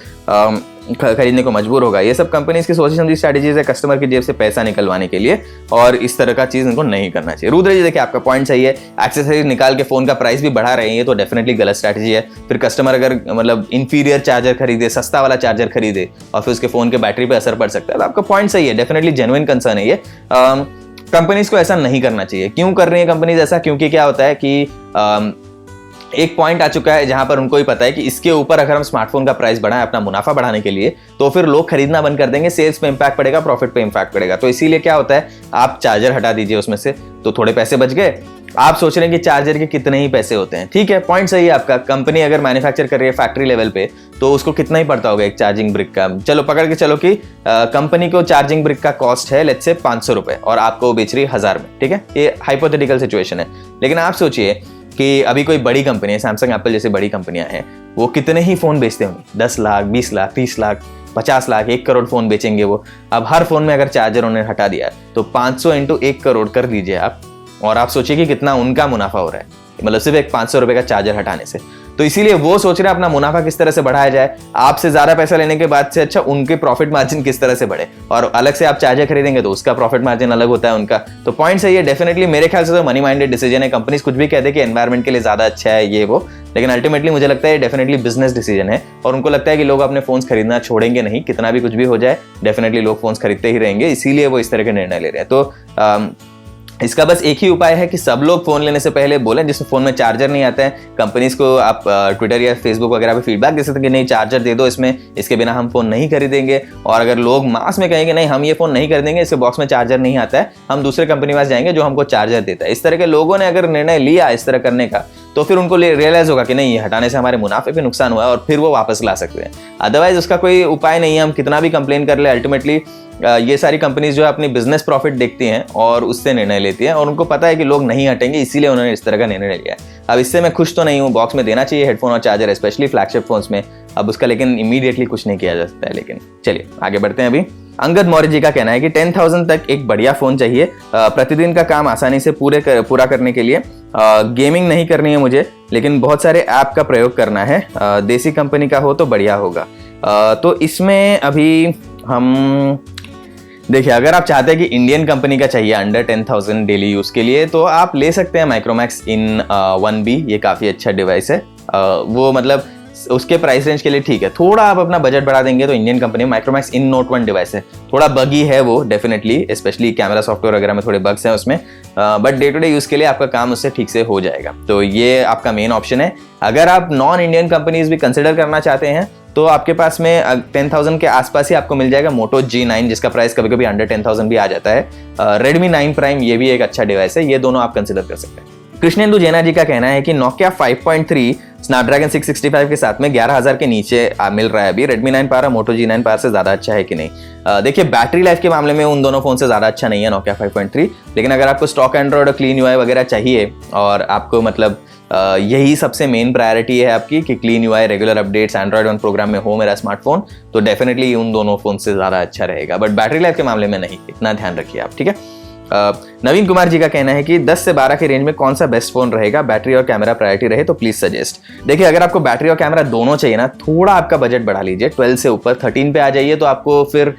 खरीदने को मजबूर होगा। ये सब कंपनीज की सोची समझी स्ट्रैटेजीज है कस्टमर की जेब से पैसा निकलवाने के लिए, और इस तरह का चीज इनको नहीं करना चाहिए। रुद्र जी, देखिए आपका पॉइंट सही है, एक्सेसरीज निकाल के फोन का प्राइस भी बढ़ा रहे हैं, ये तो डेफिनेटली गलत स्ट्रैटेजी है। फिर कस्टमर अगर मतलब इंफीरियर चार्जर खरीदे, सस्ता वाला चार्जर खरीदे और फिर उसके फोन के बैटरी पे असर पड़ सकता है, तो आपका पॉइंट सही है, डेफिनेटली जेन्युइन कंसर्न है ये। कंपनीज को ऐसा नहीं करना चाहिए। क्यों कर रही है कंपनीज ऐसा? क्योंकि क्या होता है कि एक पॉइंट आ चुका है जहां पर उनको ही पता है कि इसके ऊपर अगर हम स्मार्टफोन का प्राइस बढ़ाएं अपना मुनाफा बढ़ाने के लिए, तो फिर लोग खरीदना बंद कर देंगे, सेल्स पे इंपैक्ट पड़ेगा, प्रॉफिट पे इंपैक्ट पड़ेगा। तो इसीलिए क्या होता है, आप चार्जर हटा दीजिए उसमें से, तो थोड़े पैसे बच गए। आप सोच रहे हैं कि चार्जर के कितने ही पैसे होते हैं, ठीक है, पॉइंट सही है आपका। कंपनी अगर मैन्युफैक्चर कर रही है फैक्ट्री लेवल पे, तो उसको कितना ही पड़ता होगा एक चार्जिंग ब्रिक का। चलो पकड़ के चलो कि कंपनी को चार्जिंग ब्रिक का कॉस्ट है लेट्स से 500 रुपए और आपको बेच रही है 1000 में, ठीक है, ये हाइपोथेटिकल सिचुएशन है। लेकिन आप सोचिए कि अभी कोई बड़ी कंपनी है, सैमसंग, एप्पल जैसी बड़ी कंपनियां हैं, वो कितने ही फोन बेचते होंगे, 10 लाख, 20 लाख, 30 लाख, 50 लाख, 1 करोड़ फोन बेचेंगे वो। अब हर फोन में अगर चार्जर उन्होंने हटा दिया तो 500 × 1 करोड़ कर दीजिए आप, और आप सोचिए कि कितना उनका मुनाफा हो रहा है, मतलब सिर्फ एक 500 रुपए का चार्जर हटाने से। तो इसीलिए वो सोच रहे हैं अपना मुनाफा किस तरह से बढ़ाया जाए, आपसे ज्यादा पैसा लेने के बाद से अच्छा उनके प्रॉफिट मार्जिन किस तरह से बढ़े, और अलग से आप चार्जर खरीदेंगे तो उसका प्रॉफिट मार्जिन अलग होता है उनका। तो पॉइंट सही है, डेफिनेटली मेरे ख्याल से तो मनी माइंडेड डिसीजन है। कंपनीज कुछ भी कहते हैं कि एनवायरमेंट के लिए ज्यादा अच्छा है ये वो, लेकिन अल्टीमेटली मुझे लगता है डेफिनेटली बिजनेस डिसीजन है, और उनको लगता है कि लोग अपने फोन्स खरीदना छोड़ेंगे नहीं, कितना भी कुछ भी हो जाए डेफिनेटली लोग फोन्स खरीदते ही रहेंगे, इसीलिए वो इस तरह के निर्णय ले रहे हैं। तो इसका बस एक ही उपाय है कि सब लोग फोन लेने से पहले बोलें जिसमें फोन में चार्जर नहीं आता है, कंपनीज को आप ट्विटर या फेसबुक वगैरह पे फीडबैक दे सकते हैं कि नहीं चार्जर दे दो इसमें, इसके बिना हम फोन नहीं खरीदेंगे। और अगर लोग मास में कहेंगे नहीं हम ये फोन नहीं खरीदेंगे, इसके बॉक्स में चार्जर नहीं आता है, हम दूसरे कंपनी पास जाएंगे जो हमको चार्जर देता है, इस तरह के लोगों ने अगर निर्णय लिया इस तरह करने का, तो फिर उनको रियलाइज होगा कि नहीं ये हटाने से हमारे मुनाफे पे नुकसान हुआ है, और फिर वो वापस ला सकते हैं। अदरवाइज उसका कोई उपाय नहीं है, हम कितना भी कंप्लेन कर ले, अल्टीमेटली ये सारी कंपनीज जो है अपनी बिजनेस प्रॉफिट देखती हैं और उससे निर्णय लेती हैं, और उनको पता है कि लोग नहीं हटेंगे, इसीलिए उन्होंने इस तरह का निर्णय लिया है। अब इससे मैं खुश तो नहीं हूँ, बॉक्स में देना चाहिए हेडफोन और चार्जर, स्पेशली फ्लैगशिप फोन्स में, अब उसका लेकिन इमीडिएटली कुछ नहीं किया जा सकता है। लेकिन चलिए आगे बढ़ते हैं। अभी अंगद मौर्य जी का कहना है कि 10,000 तक एक बढ़िया फोन चाहिए, प्रतिदिन का काम आसानी से पूरा करने के लिए। गेमिंग नहीं करनी है मुझे, लेकिन बहुत सारे ऐप का प्रयोग करना है, देसी कंपनी का हो तो बढ़िया होगा। तो इसमें अभी हम देखिए, अगर आप चाहते हैं कि इंडियन कंपनी का चाहिए अंडर 10,000 डेली यूज के लिए, तो आप ले सकते हैं माइक्रोमैक्स इन 1B, ये काफ़ी अच्छा डिवाइस है। वो मतलब उसके प्राइस रेंज के लिए ठीक है। थोड़ा आप अपना बजट बढ़ा देंगे तो Indian company Micromax in note 1 device है, थोड़ा बगी है वो डेफिनेटली, स्पेशली कैमरा सॉफ्टवेयर वगैरह में थोड़े बग्स हैं उसमें, but day to day use के लिए आपका काम उससे ठीक से हो जाएगा। तो ये आपका मेन ऑप्शन है। अगर आप नॉन इंडियन कंपनीज भी कंसिडर करना चाहते हैं तो आपके पास में 10,000 के आसपास ही आपको मिल जाएगा मोटो G9, जिसका प्राइस कभी कभी अंडर 10,000 भी आ जाता है। Redmi 9 Prime ये भी एक अच्छा डिवाइस है, ये दोनों आप कंसिडर कर सकते हैं। कृष्णेंदु जैना जी का कहना है कि Nokia 5.3 स्नैपड्रैगन 665 के साथ में 11,000 के नीचे मिल रहा है अभी। Redmi 9 पावर मोटो G9 पावर से ज्यादा अच्छा है कि नहीं? देखिए बैटरी लाइफ के मामले में उन दोनों फोन से ज्यादा अच्छा नहीं है Nokia 5.3, लेकिन अगर आपको स्टॉक एंड्रॉइड और क्लीन यूआई वगैरह चाहिए और आपको मतलब यही सबसे मेन प्रायोरिटी है आपकी कि clean UI, regular updates, Android One program में हो मेरा स्मार्टफोन, तो डेफिनेटली उन दोनों फोन से ज्यादा अच्छा रहेगा। बट बैटरी लाइफ के मामले में नहीं, इतना ध्यान रखिए आप, ठीक है। नवीन कुमार जी का कहना है कि 10 से 12 के रेंज में कौन सा बेस्ट फोन रहेगा, बैटरी और कैमरा प्रायोरिटी रहे तो प्लीज सजेस्ट। देखिए अगर आपको बैटरी और कैमरा दोनों चाहिए ना, थोड़ा आपका बजट बढ़ा लीजिए, 12 से ऊपर 13 पे आ जाइए तो आपको फिर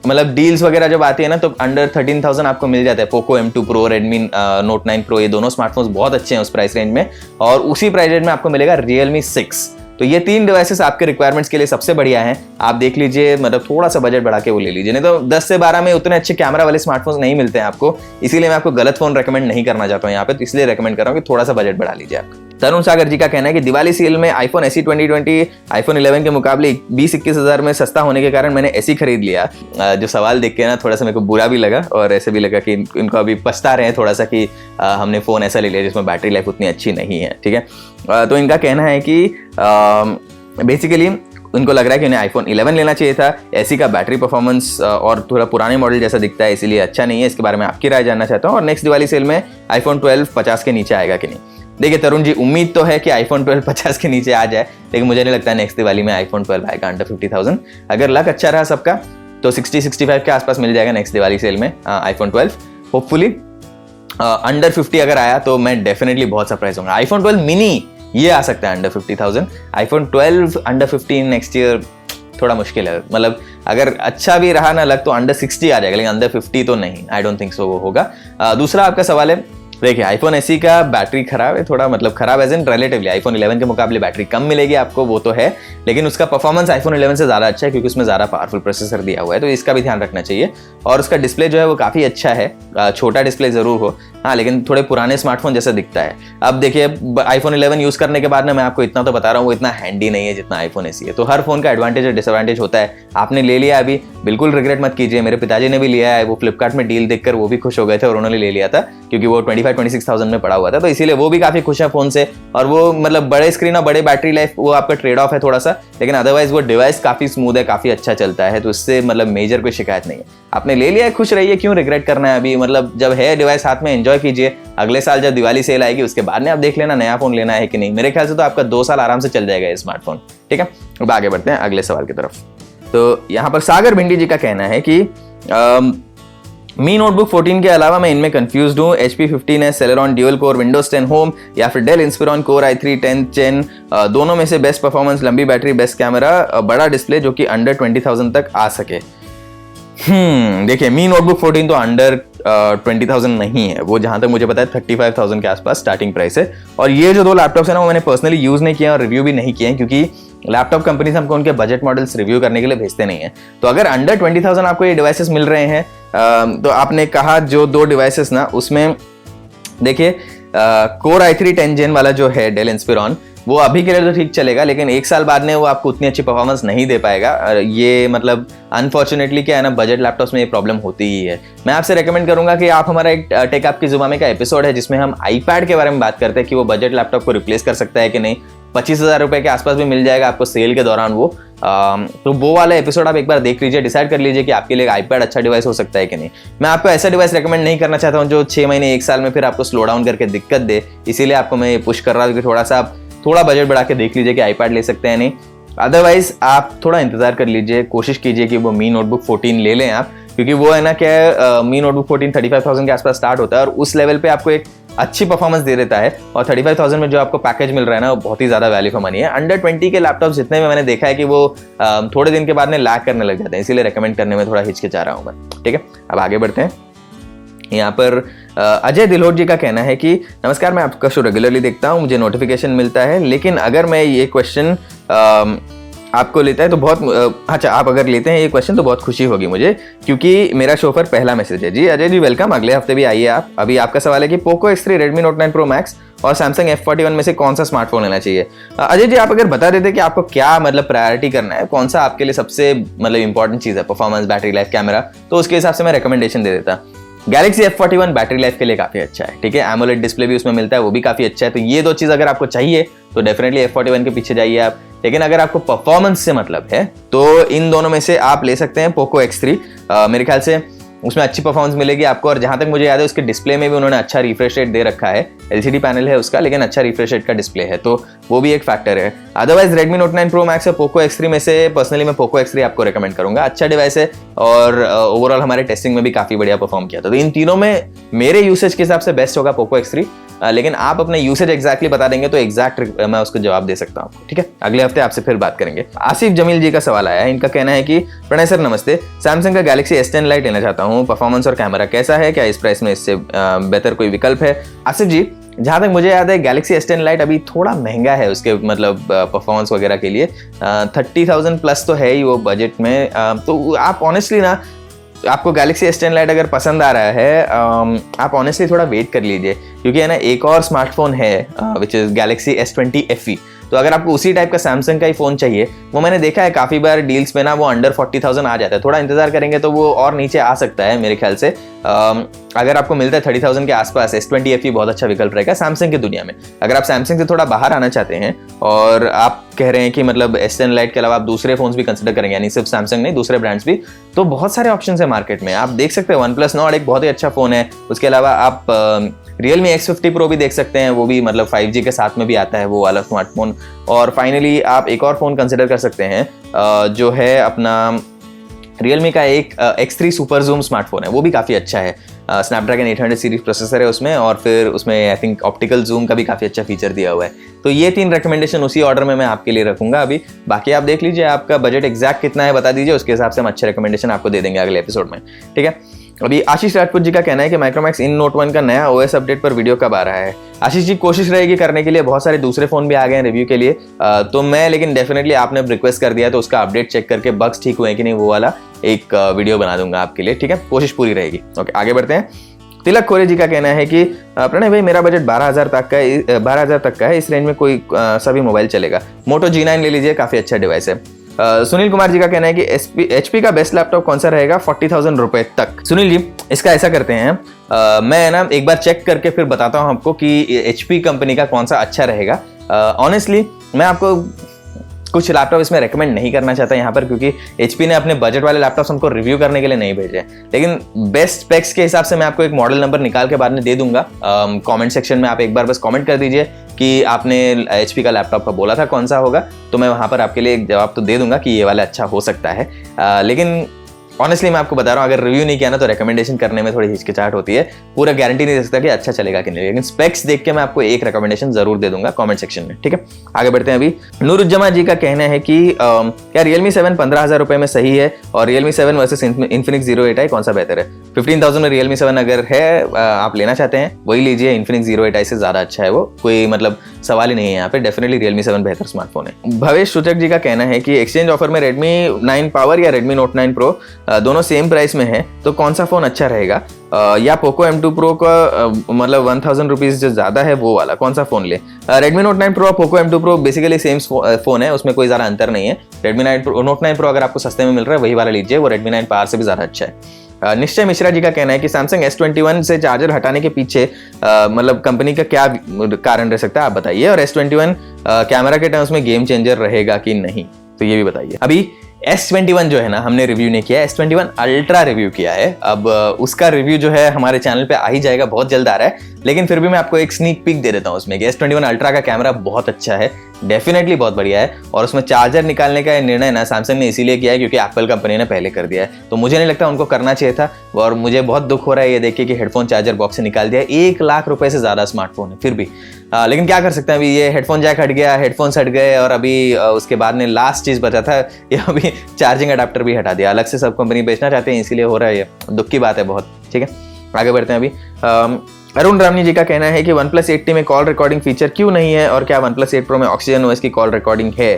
मतलब डील्स वगैरह जब आती है ना तो अंडर 13,000 आपको मिल जाता है। Poco M2 Pro, Redmi Note 9 Pro, ये दोनों स्मार्टफोन्स बहुत अच्छे हैं उस प्राइस रेंज में, और उसी प्राइस रेंज में आपको मिलेगा Realme 6। तो ये 3 डिवाइसेस आपके रिक्वायरमेंट्स के लिए सबसे बढ़िया हैं। आप देख लीजिए, मतलब थोड़ा सा बजट बढ़ा के वो ले लीजिए, नहीं तो 10 से 12 में उतने अच्छे कैमरा वाले स्मार्टफोन्स नहीं मिलते हैं आपको, इसीलिए मैं आपको गलत फोन रेकमेंड नहीं करना चाहता हूँ यहाँ पे, तो इसलिए रेकमेंड कर रहा हूँ कि थोड़ा सा बजट बढ़ा लीजिए आप। तरुण सागर जी का कहना है कि दिवाली सेल में iPhone SE 2020 iPhone 11 के मुकाबले 20-21 हज़ार में सस्ता होने के कारण मैंने SE खरीद लिया। जो सवाल देख के ना थोड़ा सा मेरे को बुरा भी लगा और ऐसे भी लगा कि इनको अभी पछता रहे हैं थोड़ा सा कि हमने फ़ोन ऐसा ले लिया जिसमें बैटरी लाइफ उतनी अच्छी नहीं है, ठीक है। तो इनका कहना है कि बेसिकली उनको लग रहा है कि उन्हें iPhone 11 लेना चाहिए था। SE का बैटरी परफॉर्मेंस और थोड़ा पुराने मॉडल जैसा दिखता है, इसीलिए अच्छा नहीं है। इसके बारे में आपकी राय जानना चाहता हूँ। और नेक्स्ट दिवाली सेल में iPhone 12 50 के नीचे आएगा कि नहीं? देखिए तरुण जी, उम्मीद तो है कि iPhone 12 50 के नीचे आ जाए, लेकिन मुझे नहीं लगता नेक्स्ट दिवाली में iPhone 12 आएगा अंडर 50,000। अगर लक अच्छा रहा सबका तो 60-65 के आसपास मिल जाएगा नेक्स्ट दिवाली सेल में iPhone 12 होपफुली। अंडर 50 अगर आया तो मैं डेफिनेटली बहुत सरप्राइज होऊंगा। iPhone 12 मिनी ये आ सकता है under 50,000। iPhone 12 under 15 next year थोड़ा मुश्किल है, मतलब अगर अच्छा भी रहा ना लग तो अंडर 60 आ जाएगा, लेकिन अंडर 50 तो नहीं, आई डोंट थिंक सो वो होगा। दूसरा आपका सवाल है, देखिए iPhone SE का बैटरी खराब है, थोड़ा मतलब खराब एज इन रिलेटिवली iPhone 11 के मुकाबले बैटरी कम मिलेगी आपको, वो तो है, लेकिन उसका परफॉर्मेंस iPhone 11 से ज़्यादा अच्छा है क्योंकि उसमें ज़्यादा पावरफुल प्रोसेसर दिया हुआ है, तो इसका भी ध्यान रखना चाहिए। और उसका डिस्प्ले जो है वो काफ़ी अच्छा है, छोटा डिस्प्ले ज़रूर हो हाँ, लेकिन थोड़े पुराने स्मार्टफोन जैसा दिखता है। अब देखिए iPhone 11 यूज़ करने के बाद ना मैं आपको इतना तो बता रहा हूँ वो इतना हैंडी नहीं है जितना iPhone SE है। तो हर फोन का एडवांटेज और डिसएडवांटेज होता है। आपने ले लिया अभी, बिल्कुल रिग्रेट मत कीजिए। मेरे पिताजी ने भी लिया है, वो फ्लिपकार्ट में डील देखकर वो भी खुश हो गए थे और उन्होंने ले लिया था क्योंकि वो 25-26,000 में पड़ा हुआ था, तो इसीलिए वो भी काफी खुश है फोन से। और वो मतलब बड़े स्क्रीन और बड़े बैटरी लाइफ वो आपका ट्रेड ऑफ है थोड़ा सा, लेकिन अदरवाइज वो डिवाइस काफी स्मूथ है, काफी अच्छा चलता है, तो इससे मतलब मेजर कोई शिकायत नहीं है। आपने ले लिया है, खुश रहिए, क्यों रिग्रेट करना है अभी? मतलब जब है डिवाइस हाथ में एंजॉय कीजिए। अगले साल जब दिवाली सेल आएगी उसके बाद में आप देख लेना नया फोन लेना है कि नहीं। मेरे ख्याल से तो आपका 2 साल आराम से चल जाएगा ये स्मार्टफोन, ठीक है। अब आगे बढ़ते हैं अगले सवाल की तरफ। तो यहाँ पर सागर भिंडी जी का कहना है कि मी नोटबुक 14 के अलावा मैं इनमें कंफ्यूज्ड हूँ। HP 15s, Celeron dual core, Windows 10 home या फिर Dell Inspiron Core i3 10th Gen, दोनों में से बेस्ट परफॉर्मेंस, लंबी बैटरी, बेस्ट कैमरा, बड़ा डिस्प्ले जो कि अंडर 20,000 तक आ सके। देखिए मी नोटबुक 14 तो अंडर 20,000 नहीं है, वो जहां तक मुझे पता है 35,000 के आसपास स्टार्टिंग प्राइस है। और ये जो 2 लैपटॉप्स है ना वो मैंने पर्सनली यूज नहीं किया और रिव्यू भी नहीं किए हैं, क्योंकि लैपटॉप कंपनीज हमको उनके बजट मॉडल्स रिव्यू करने के लिए भेजते नहीं है। तो अगर अंडर 20,000 आपको ये डिवाइसेस मिल रहे हैं, तो आपने कहा जो 2 डिवाइसेस ना, उसमें देखिए कोर i3 10th Gen वाला जो है डेल इंस्पिरॉन, वो अभी के लिए तो ठीक चलेगा, लेकिन 1 साल बाद में वो आपको उतनी अच्छी परफॉर्मेंस नहीं दे पाएगा। ये मतलब अनफॉर्चुनेटली क्या है ना, बजट लैपटॉप्स में ये प्रॉब्लम होती ही है। मैं आपसे रेकमेंड करूंगा कि आप हमारा एक टेक आपकी जुबान में का एपिसोड है जिसमें हम iPad के बारे में बात करते हैं कि वो बजट लैपटॉप को रिप्लेस कर सकता है कि नहीं। 25,000 रुपए के आसपास भी मिल जाएगा आपको सेल के दौरान वो। तो वो वाला एपिसोड आप एक बार देख लीजिए, डिसाइड कर लीजिए कि आपके लिए iPad अच्छा डिवाइस हो सकता है कि नहीं। मैं आपको ऐसा डिवाइस रेकमेंड नहीं करना चाहता हूँ जो 6 महीने 1 साल में फिर आपको स्लो डाउन करके दिक्कत दे, इसीलिए आपको मैं ये पुश कर रहा हूँ कि थोड़ा सा आप थोड़ा बजट बढ़ा के देख लीजिए कि iPad ले सकते हैं नहीं। अदरवाइज आप थोड़ा इंतजार कर लीजिए, कोशिश कीजिए कि वो मी नोटबुक 14 ले लें आप, क्योंकि वो है ना क्या है, मी नोटबुक 14 35,000 के आसपास स्टार्ट होता है और उस लेवल पे आपको एक अच्छी परफॉर्मेंस दे देता है। और 35,000 में जो आपको पैकेज मिल रहा है ना, वो बहुत ही ज्यादा वैल्यू फॉर मनी है। अंडर 20 के लैपटॉप जितने में मैंने देखा है कि वो थोड़े दिन के बाद में लैग करने लग जाते हैं, इसीलिए रेकमेंड करने में थोड़ा हिचकिचा रहा हूँ मैं, ठीक है। अब आगे बढ़ते हैं। यहाँ पर अजय दिलोट जी का कहना है कि नमस्कार, मैं आपका शो रेगुलरली देखता हूँ, मुझे नोटिफिकेशन मिलता है, लेकिन अगर मैं ये क्वेश्चन आपको लेता है तो बहुत अच्छा, आप अगर लेते हैं ये क्वेश्चन तो बहुत खुशी होगी मुझे, क्योंकि मेरा शो पर पहला मैसेज है। जी अजय जी वेलकम, अगले हफ्ते भी आइए आप। अभी आपका सवाल है कि Poco X3, Redmi Note 9 Pro Max और Samsung F41 में से कौन सा स्मार्टफोन लेना चाहिए। अजय जी आप अगर बता देते कि आपको क्या मतलब प्रायोरिटी करना है, कौन सा आपके लिए सबसे मतलब इंपॉर्टेंट चीज़ है, परफॉर्मेंस, बैटरी लाइफ, कैमरा, तो उसके हिसाब से मैं रिकमेंडेशन दे देता। गैलेक्सी F41 बैटरी लाइफ के लिए काफी अच्छा है, ठीक है, एमोलेड डिस्प्ले भी उसमें मिलता है, वो भी काफी अच्छा है। तो ये दो चीज अगर आपको चाहिए तो डेफिनेटली F41 के पीछे जाइए आप। लेकिन अगर आपको परफॉर्मेंस से मतलब है तो इन दोनों में से आप ले सकते हैं पोको X3। मेरे ख्याल से उसमें अच्छी परफॉर्मेंस मिलेगी आपको, और जहां तक मुझे याद है उसके डिस्प्ले में भी उन्होंने अच्छा रिफ्रेश रेट दे रखा है, LCD पैनल है उसका, लेकिन अच्छा रिफ्रेश रेट का डिस्प्ले है, तो वो भी एक फैक्टर है। Otherwise Redmi Note 9 Pro Max और पोको X3 में से पर्सनली मैं पोको X3 आपको रेकमेंड करूंगा। अच्छा डिवाइस है और ओवरऑल हमारे टेस्टिंग में भी काफी बढ़िया परफॉर्म किया था। तो इन तीनों में मेरे यूसेज के हिसाब से बेस्ट होगा पोको X3, लेकिन आप अपने यूसेज एग्जैक्टली बता देंगे तो एग्जैक्ट मैं उसको जवाब दे सकता हूँ, ठीक है। अगले हफ्ते आपसे फिर बात करेंगे। आसिफ जमील जी का सवाल आया है, इनका कहना है कि प्रणय सर नमस्ते, सैमसंग का गैलेक्सी S10 लाइट लेना चाहता हूँ, परफॉर्मेंस और कैमरा कैसा है, क्या इस प्राइस में इससे बेहतर कोई विकल्प है। आसिफ जी जहां तक मुझे याद है गैलेक्सी S10 लाइट अभी थोड़ा महंगा है उसके मतलब परफॉर्मेंस वगैरह के लिए, 30,000 प्लस तो है ही वो बजट में। तो आप ऑनेस्टली ना, आपको गैलेक्सी S10 लाइट अगर पसंद आ रहा है, आप ऑनेस्टली थोड़ा वेट कर लीजिए, क्योंकि है ना एक और स्मार्टफोन है which is Galaxy S20 FE। तो अगर आपको उसी टाइप का सैमसंग का ही फोन चाहिए, वो मैंने देखा है काफी बार डील्स में ना वो अंडर 40,000 आ जाता है, थोड़ा इंतजार करेंगे तो वो और नीचे आ सकता है मेरे ख्याल से। अगर आपको मिलता है 30,000 के आसपास, S20 FE बहुत अच्छा विकल्प रहेगा सैमसंग की दुनिया में। अगर आप सैमसंग से थोड़ा बाहर आना चाहते हैं और आप कह रहे हैं कि मतलब S10 लाइट के अलावा आप दूसरे फोन्स भी कंसिडर करेंगे, यानी सिर्फ सैमसंग नहीं दूसरे ब्रांड्स भी, तो बहुत सारे ऑप्शंस है मार्केट में। आप देख सकते हैं OnePlus Nord एक बहुत ही अच्छा फोन है, उसके अलावा आप Realme X50 Pro भी देख सकते हैं, वो भी मतलब 5G के साथ में भी आता है वो वाला स्मार्टफोन। और फाइनली आप एक और फोन कंसिडर कर सकते हैं जो है अपना Realme का एक X3 सुपर जूम स्मार्टफोन है, वो भी काफ़ी अच्छा है। स्नैपड्रैगन 800 सीरीज प्रोसेसर है उसमें, और फिर उसमें आई थिंक ऑप्टिकल जूम का भी काफ़ी अच्छा फीचर दिया हुआ है। तो ये 3 रिकमेंडेशन उसी ऑर्डर में मैं आपके लिए रखूंगा अभी। बाकी आप देख लीजिए आपका बजट एग्जैक्ट कितना है बता दीजिए, उसके हिसाब से हम अच्छे रिकमेंडेशन आपको दे देंगे अगले एपिसोड में, ठीक है। अभी आशीष राजपूत जी का कहना है कि माइक्रोमैक्स इन नोट 1 का नया OS अपडेट पर वीडियो कब आ रहा है। आशीष जी कोशिश रहेगी करने के लिए, बहुत सारे दूसरे फोन भी आ गए हैं रिव्यू के लिए, तो मैं लेकिन डेफिनेटली आपने रिक्वेस्ट कर दिया तो उसका अपडेट चेक करके बग्स ठीक हुए कि नहीं वो वाला एक वीडियो बना दूंगा आपके लिए, ठीक है, कोशिश पूरी रहेगी। ओके आगे बढ़ते हैं। तिलक खोरे जी का कहना है कि प्रणय भाई मेरा बजट 12,000 तक का है, इस रेंज में कोई सभी मोबाइल चलेगा, मोटो G9 ले लीजिए, काफी अच्छा डिवाइस है। सुनील कुमार जी का कहना है कि HP का बेस्ट लैपटॉप कौन सा रहेगा 40,000 रुपए तक। सुनील जी इसका ऐसा करते हैं, मैं ना एक बार चेक करके फिर बताता हूं आपको कि HP कंपनी का कौन सा अच्छा रहेगा। ऑनेस्टली मैं आपको कुछ लैपटॉप इसमें रेकमेंड नहीं करना चाहता यहाँ पर, क्योंकि HP ने अपने बजट वाले लैपटॉप्स हमको रिव्यू करने के लिए नहीं भेजे, लेकिन बेस्ट स्पेक्स के हिसाब से मैं आपको एक मॉडल नंबर निकाल के बाद में दे दूंगा। कमेंट सेक्शन में आप एक बार बस कमेंट कर दीजिए कि आपने HP का लैपटॉप का बोला था कौन सा होगा, तो मैं वहाँ पर आपके लिए एक जवाब तो दे दूंगा कि ये वाला अच्छा हो सकता है। लेकिन ऑनेस्टली मैं आपको बता रहा हूँ, अगर रिव्यू नहीं किया ना तो रिकमेंडेशन करने में थोड़ी हिचकिचाहट होती है, पूरा गारंटी नहीं दे सकता कि अच्छा चलेगा कि नहीं, लेकिन स्पेक्स देख के मैं आपको एक रिकमेंडेशन जरूर दे दूंगा कमेंट सेक्शन में, ठीक है। आगे बढ़ते हैं। अभी नूरुज्जमा जी का कहना है कि क्या Realme 7 15,000 रुपए में सही है, और Realme 7 versus Infinix Zero 8i कौन सा बेहतर है। 15,000 में Realme 7 अगर है आप लेना चाहते हैं वही लीजिए, Infinix Zero 8i से ज्यादा अच्छा है वो, कोई मतलब सवाल ही नहीं है यहाँ पे, डेफिनेटली Realme 7 बेहतर स्मार्टफोन है। भवेश सूचक जी का कहना है कि एक्सचेंज ऑफर में Redmi 9 Power या Redmi Note 9 Pro दोनों सेम प्राइस में है, तो कौन सा फोन अच्छा रहेगा, या पोको M2 Pro का मतलब 1,000 रुपीज जो ज्यादा है वो वाला कौन सा फोन ले। Redmi Note 9 Pro और Poco M2 Pro basically same phone है, उसमें कोई ज्यादा अंतर नहीं है। Redmi Note 9 Pro अगर आपको सस्ते में मिल रहा है वही वाला लीजिए, वो Redmi 9 Power से भी ज्यादा अच्छा है। निश्चय मिश्रा जी का कहना है कि सैमसंग S21 से चार्जर हटाने के पीछे मतलब कंपनी का क्या कारण रह सकता है आप बताइए, और S21 कैमरा के टर्म्स में गेम चेंजर रहेगा कि नहीं, तो ये भी बताइए। अभी S21 जो है ना हमने रिव्यू नहीं किया, S21 अल्ट्रा रिव्यू किया है। अब उसका रिव्यू जो है हमारे चैनल पे आ ही जाएगा, बहुत जल्द आ रहा है, लेकिन फिर भी मैं आपको एक स्नीक पीक दे देता हूँ उसमें कि S21 अल्ट्रा का कैमरा बहुत अच्छा है, डेफिनेटली बहुत बढ़िया है, और उसमें चार्जर निकालने का निर्णय ना सैमसंग ने इसीलिए किया है क्योंकि एप्पल कंपनी ने पहले कर दिया है, तो मुझे नहीं लगता उनको करना चाहिए था। और मुझे बहुत दुख हो रहा है ये देखिए कि हेडफोन चार्जर बॉक्स से निकाल दिया, 1 लाख रुपए से ज्यादा स्मार्टफोन है फिर भी, लेकिन क्या कर सकते हैं। अभी ये हेडफोन जैक हट गया, हेडफोन्स हट गए, और अभी उसके बाद में लास्ट चीज बचा था ये अभी चार्जिंग अडाप्टर भी हटा दिया, अलग से सब कंपनी बेचना चाहते हैं इसीलिए हो रहा है, ये दुख की बात है बहुत, ठीक है। आगे बढ़ते हैं अभी। अरुण रामनी जी का कहना है कि OnePlus 8T में कॉल रिकॉर्डिंग फीचर क्यों नहीं है और क्या OnePlus 8 Pro में ऑक्सीजन OS की कॉल रिकॉर्डिंग है।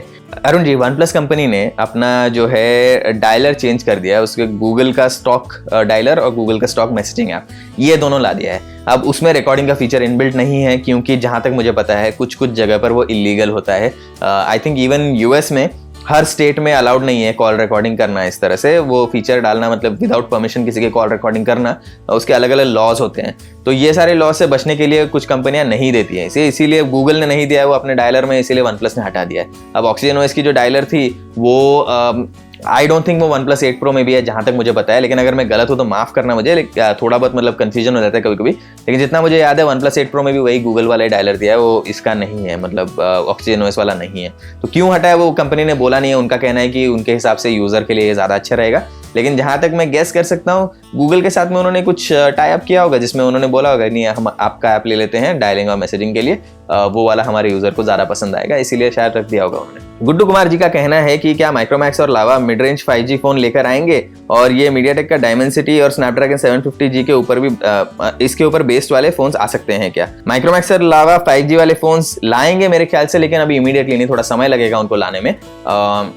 अरुण जी, OnePlus कंपनी ने अपना जो है डायलर चेंज कर दिया है, उसके गूगल का स्टॉक डायलर और गूगल का स्टॉक मैसेजिंग ऐप ये दोनों ला दिया है। अब उसमें रिकॉर्डिंग का फीचर इनबिल्ट नहीं है, क्योंकि जहां तक मुझे पता है कुछ कुछ जगह पर वो इलीगल होता है। आई थिंक इवन यूएस में हर स्टेट में अलाउड नहीं है कॉल रिकॉर्डिंग करना, इस तरह से वो फीचर डालना, मतलब विदाउट परमिशन किसी के कॉल रिकॉर्डिंग करना, उसके अलग अलग लॉज होते हैं। तो ये सारे लॉज से बचने के लिए कुछ कंपनियां नहीं देती हैं इसीलिए गूगल ने नहीं दिया है वो अपने डायलर में, इसीलिए OnePlus ने हटा दिया है। अब ऑक्सीजन OS की जो डायलर थी वो आई डोंट थिंक वो OnePlus 8 Pro में भी है जहां तक मुझे पता है, लेकिन अगर मैं गलत हूं तो माफ करना मुझे, थोड़ा बहुत मतलब कंफ्यूजन हो जाता है कभी कभी, लेकिन जितना मुझे याद है OnePlus 8 Pro में भी वही गूगल वाला डायलर दिया है, वो इसका नहीं है, मतलब ऑक्सीजन OS वाला नहीं है। तो क्यों हटा है वो कंपनी ने बोला नहीं है, उनका कहना है कि उनके हिसाब से यूजर के लिए ज़्यादा अच्छा रहेगा। लेकिन जहां तक मैं गेस कर सकता हूँ गूगल के साथ में उन्होंने कुछ टाई अप किया होगा, जिसमें उन्होंने बोला होगा नहीं हम आपका ऐप ले लेते हैं डायलिंग और मैसेजिंग के लिए, वो वाला हमारे यूजर को ज़्यादा पसंद आएगा, इसीलिए शायद रख दिया होगा उन्होंने। गुड्डू कुमार जी का कहना है कि क्या माइक्रोमैक्स और लावा मिड रेंज 5G फोन लेकर आएंगे और ये मीडियाटेक का डायमेंसिटी और स्नैपड्रैगन 750G के ऊपर भी इसके ऊपर बेस्ड वाले फोन्स आ सकते हैं क्या। माइक्रोमैक्स और लावा 5G वाले फोन्स लाएंगे मेरे ख्याल से, लेकिन अभी इमीडिएटली नहीं, थोड़ा समय लगेगा उनको लाने में।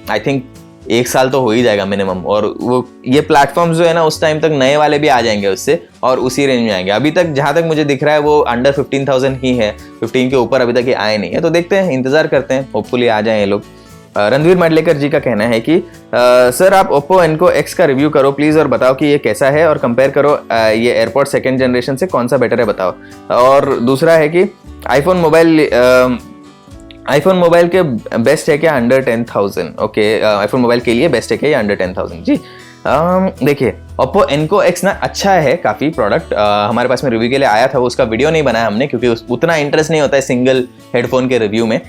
आई थिंक 1 साल तो हो ही जाएगा मिनिमम, और वो ये प्लेटफॉर्म जो है ना उस टाइम तक नए वाले भी आ जाएंगे उससे और उसी रेंज में आएंगे। अभी तक जहां तक मुझे दिख रहा है वो अंडर 15,000 ही है, 15 के ऊपर अभी तक ये आए नहीं है, तो देखते हैं, इंतजार करते हैं, होपफुली आ जाए ये लोग। रणवीर माडलेकर जी का कहना है कि सर आप Oppo Enco X का रिव्यू करो प्लीज और बताओ कि ये कैसा है और कंपेयर करो ये एयरपोर्ट सेकंड जनरेशन से कौन सा बेटर है बताओ। और दूसरा है कि आईफोन मोबाइल के बेस्ट है क्या अंडर 10,000। ओके, आईफोन मोबाइल के लिए बेस्ट है क्या अंडर 10,000। जी देखिए Oppo Enco X ना अच्छा है काफ़ी प्रोडक्ट, हमारे पास में रिव्यू के लिए आया था, वो उसका वीडियो नहीं बनाया हमने क्योंकि उतना इंटरेस्ट नहीं होता है सिंगल हेडफोन के रिव्यू में,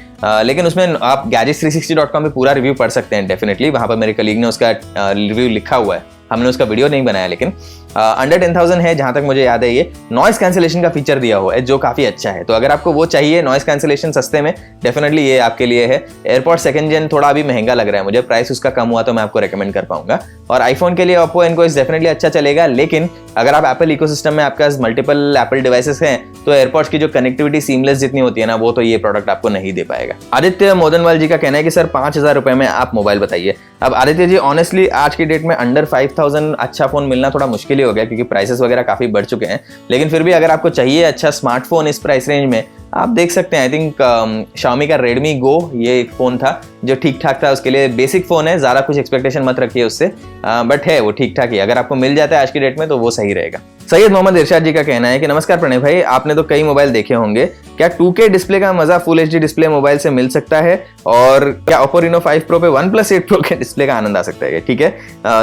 लेकिन उसमें आप gadgets360.com पे पूरा रिव्यू पढ़ सकते हैं डेफिनेटली, वहाँ पर मेरे कलीग ने उसका रिव्यू लिखा हुआ है, हमने उसका वीडियो नहीं बनाया। लेकिन अंडर 10,000 है जहां तक मुझे याद है, ये नॉइस कैंसिलेशन का फीचर दिया हुआ है जो काफी अच्छा है, तो अगर आपको वो चाहिए नॉइस कैंसिलेशन सस्ते में, डेफिनेटली ये आपके लिए है। एयरपोर्ट सेकंड जेन थोड़ा अभी महंगा लग रहा है मुझे, प्राइस उसका कम हुआ तो मैं आपको रेकमेंड कर पाऊंगा। और आईफोन के लिए Oppo Enco X डेफिनेटली अच्छा चलेगा, लेकिन अगर आप एप्पल इकोसिस्टम में आपका मल्टीपल एप्पल डिवाइसेस हैं तो एयरपोर्ट्स की जो कनेक्टिविटी सीमलेस जितनी होती है ना, वो तो ये प्रोडक्ट आपको नहीं दे पाएगा। आदित्य मोदनवाल जी का कहना है कि सर 5,000 रुपए में आप मोबाइल बताइए। अब आदित्य जी ऑनेस्टली आज की डेट में अंडर 5,000 अच्छा फोन मिलना थोड़ा मुश्किल ही हो गया, क्योंकि प्राइसेस वगैरह काफी बढ़ चुके हैं, लेकिन फिर भी अगर आपको चाहिए अच्छा स्मार्टफोन इस प्राइस रेंज में, आप देख सकते हैं। आई थिंक Xiaomi का Redmi Go ये एक फोन था जो ठीक ठाक था, उसके लिए बेसिक फोन है, ज़्यादा कुछ एक्सपेक्टेशन मत रखिए उससे, बट है वो ठीक ठाक ही, अगर आपको मिल जाता है आज की डेट में तो वो सही रहेगा। सैयद मोहम्मद इरशाद जी का कहना है कि नमस्कार प्रणय भाई, आपने तो कई मोबाइल देखे होंगे, क्या 2K डिस्प्ले का मजा फुल HD डिस्प्ले मोबाइल से मिल सकता है, और क्या Oppo Reno 5 Pro पे OnePlus 8 Pro के डिस्प्ले का आनंद आ सकता है। ठीक है,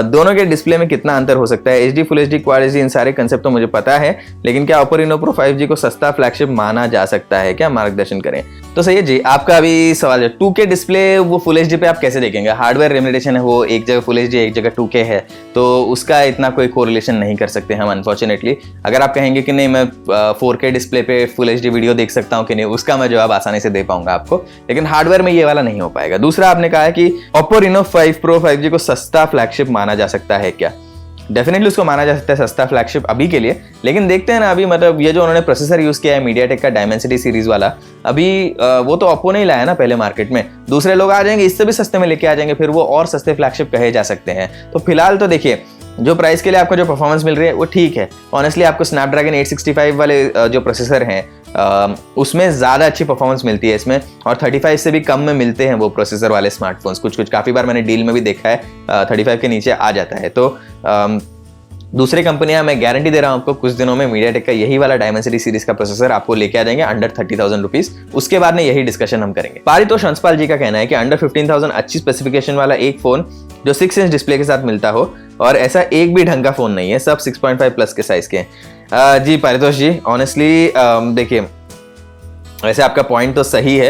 दोनों के डिस्प्ले में कितना अंतर हो सकता है, HD full HD quad HD इन सारे कंसेप्ट तो मुझे पता है, लेकिन क्या Oppo Reno Pro 5G को सस्ता फ्लैगशिप माना जा सकता है क्या, मार्गदर्शन करें। तो सैयद जी आपका अभी सवाल है 2K डिस्प्ले वो फुल HD पे आप कैसे देखेंगे, हार्डवेयर लिमिटेशन है, वो एक जगह फुल HD एक जगह 2K है, तो उसका इतना कोई कोरिलेशन नहीं कर सकते हम अनफॉर्चुनेटली। अगर आप कहेंगे कि नहीं मैं 4K डिस्प्ले पे फुल HD वीडियो देख सकता हूँ कि नहीं, उसका मैं जवाब आसानी से दे पाऊंगा आपको, लेकिन हार्डवेयर में ये वाला नहीं हो पाएगा। दूसरा आपने कहा है कि Oppo Reno 5 Pro 5G को सस्ता फ्लैगशिप माना जा सकता है क्या, डेफिनेटली उसको माना जा सकता है सस्ता फ्लैगशिप अभी के लिए, लेकिन देखते हैं ना अभी, मतलब ये जो उन्होंने प्रोसेसर यूज किया है मीडियाटेक का डायमेंसिटी सीरीज वाला, अभी वो तो Oppo ने ही लाया ना पहले मार्केट में, दूसरे लोग आ जाएंगे इससे भी सस्ते में लेके आ जाएंगे, फिर वो और सस्ते फ्लैगशिप कहे जा सकते हैं। तो फिलहाल तो देखिए जो प्राइस के लिए आपको जो परफॉर्मेंस मिल रही है वो ठीक है, ऑनेस्टली आपको स्नैपड्रैगन 865 वाले जो प्रोसेसर हैं उसमें ज़्यादा अच्छी परफॉर्मेंस मिलती है इसमें, और 35 से भी कम में मिलते हैं वो प्रोसेसर वाले स्मार्टफोन्स, कुछ काफ़ी बार मैंने डील में भी देखा है 35 के नीचे आ जाता है। तो दूसरी कंपनियां मैं गारंटी दे रहा हूं आपको कुछ दिनों में मीडियाटेक का यही वाला डायमेंसिटी सीरीज का प्रोसेसर आपको लेके आ जाएंगे अंडर 30,000 रुपीज, उसके बाद में यही डिस्कशन हम करेंगे। पारितोष हंसपाल जी का कहना है कि अंडर 15,000 अच्छी स्पेसिफिकेशन वाला एक फोन जो 6 इंच डिस्प्ले के साथ मिलता हो, और ऐसा एक भी ढंग का फोन नहीं है, सब 6.5 प्लस के साइज के हैं। जी पारितोष जी ऑनेस्टली देखिए वैसे आपका पॉइंट तो सही है,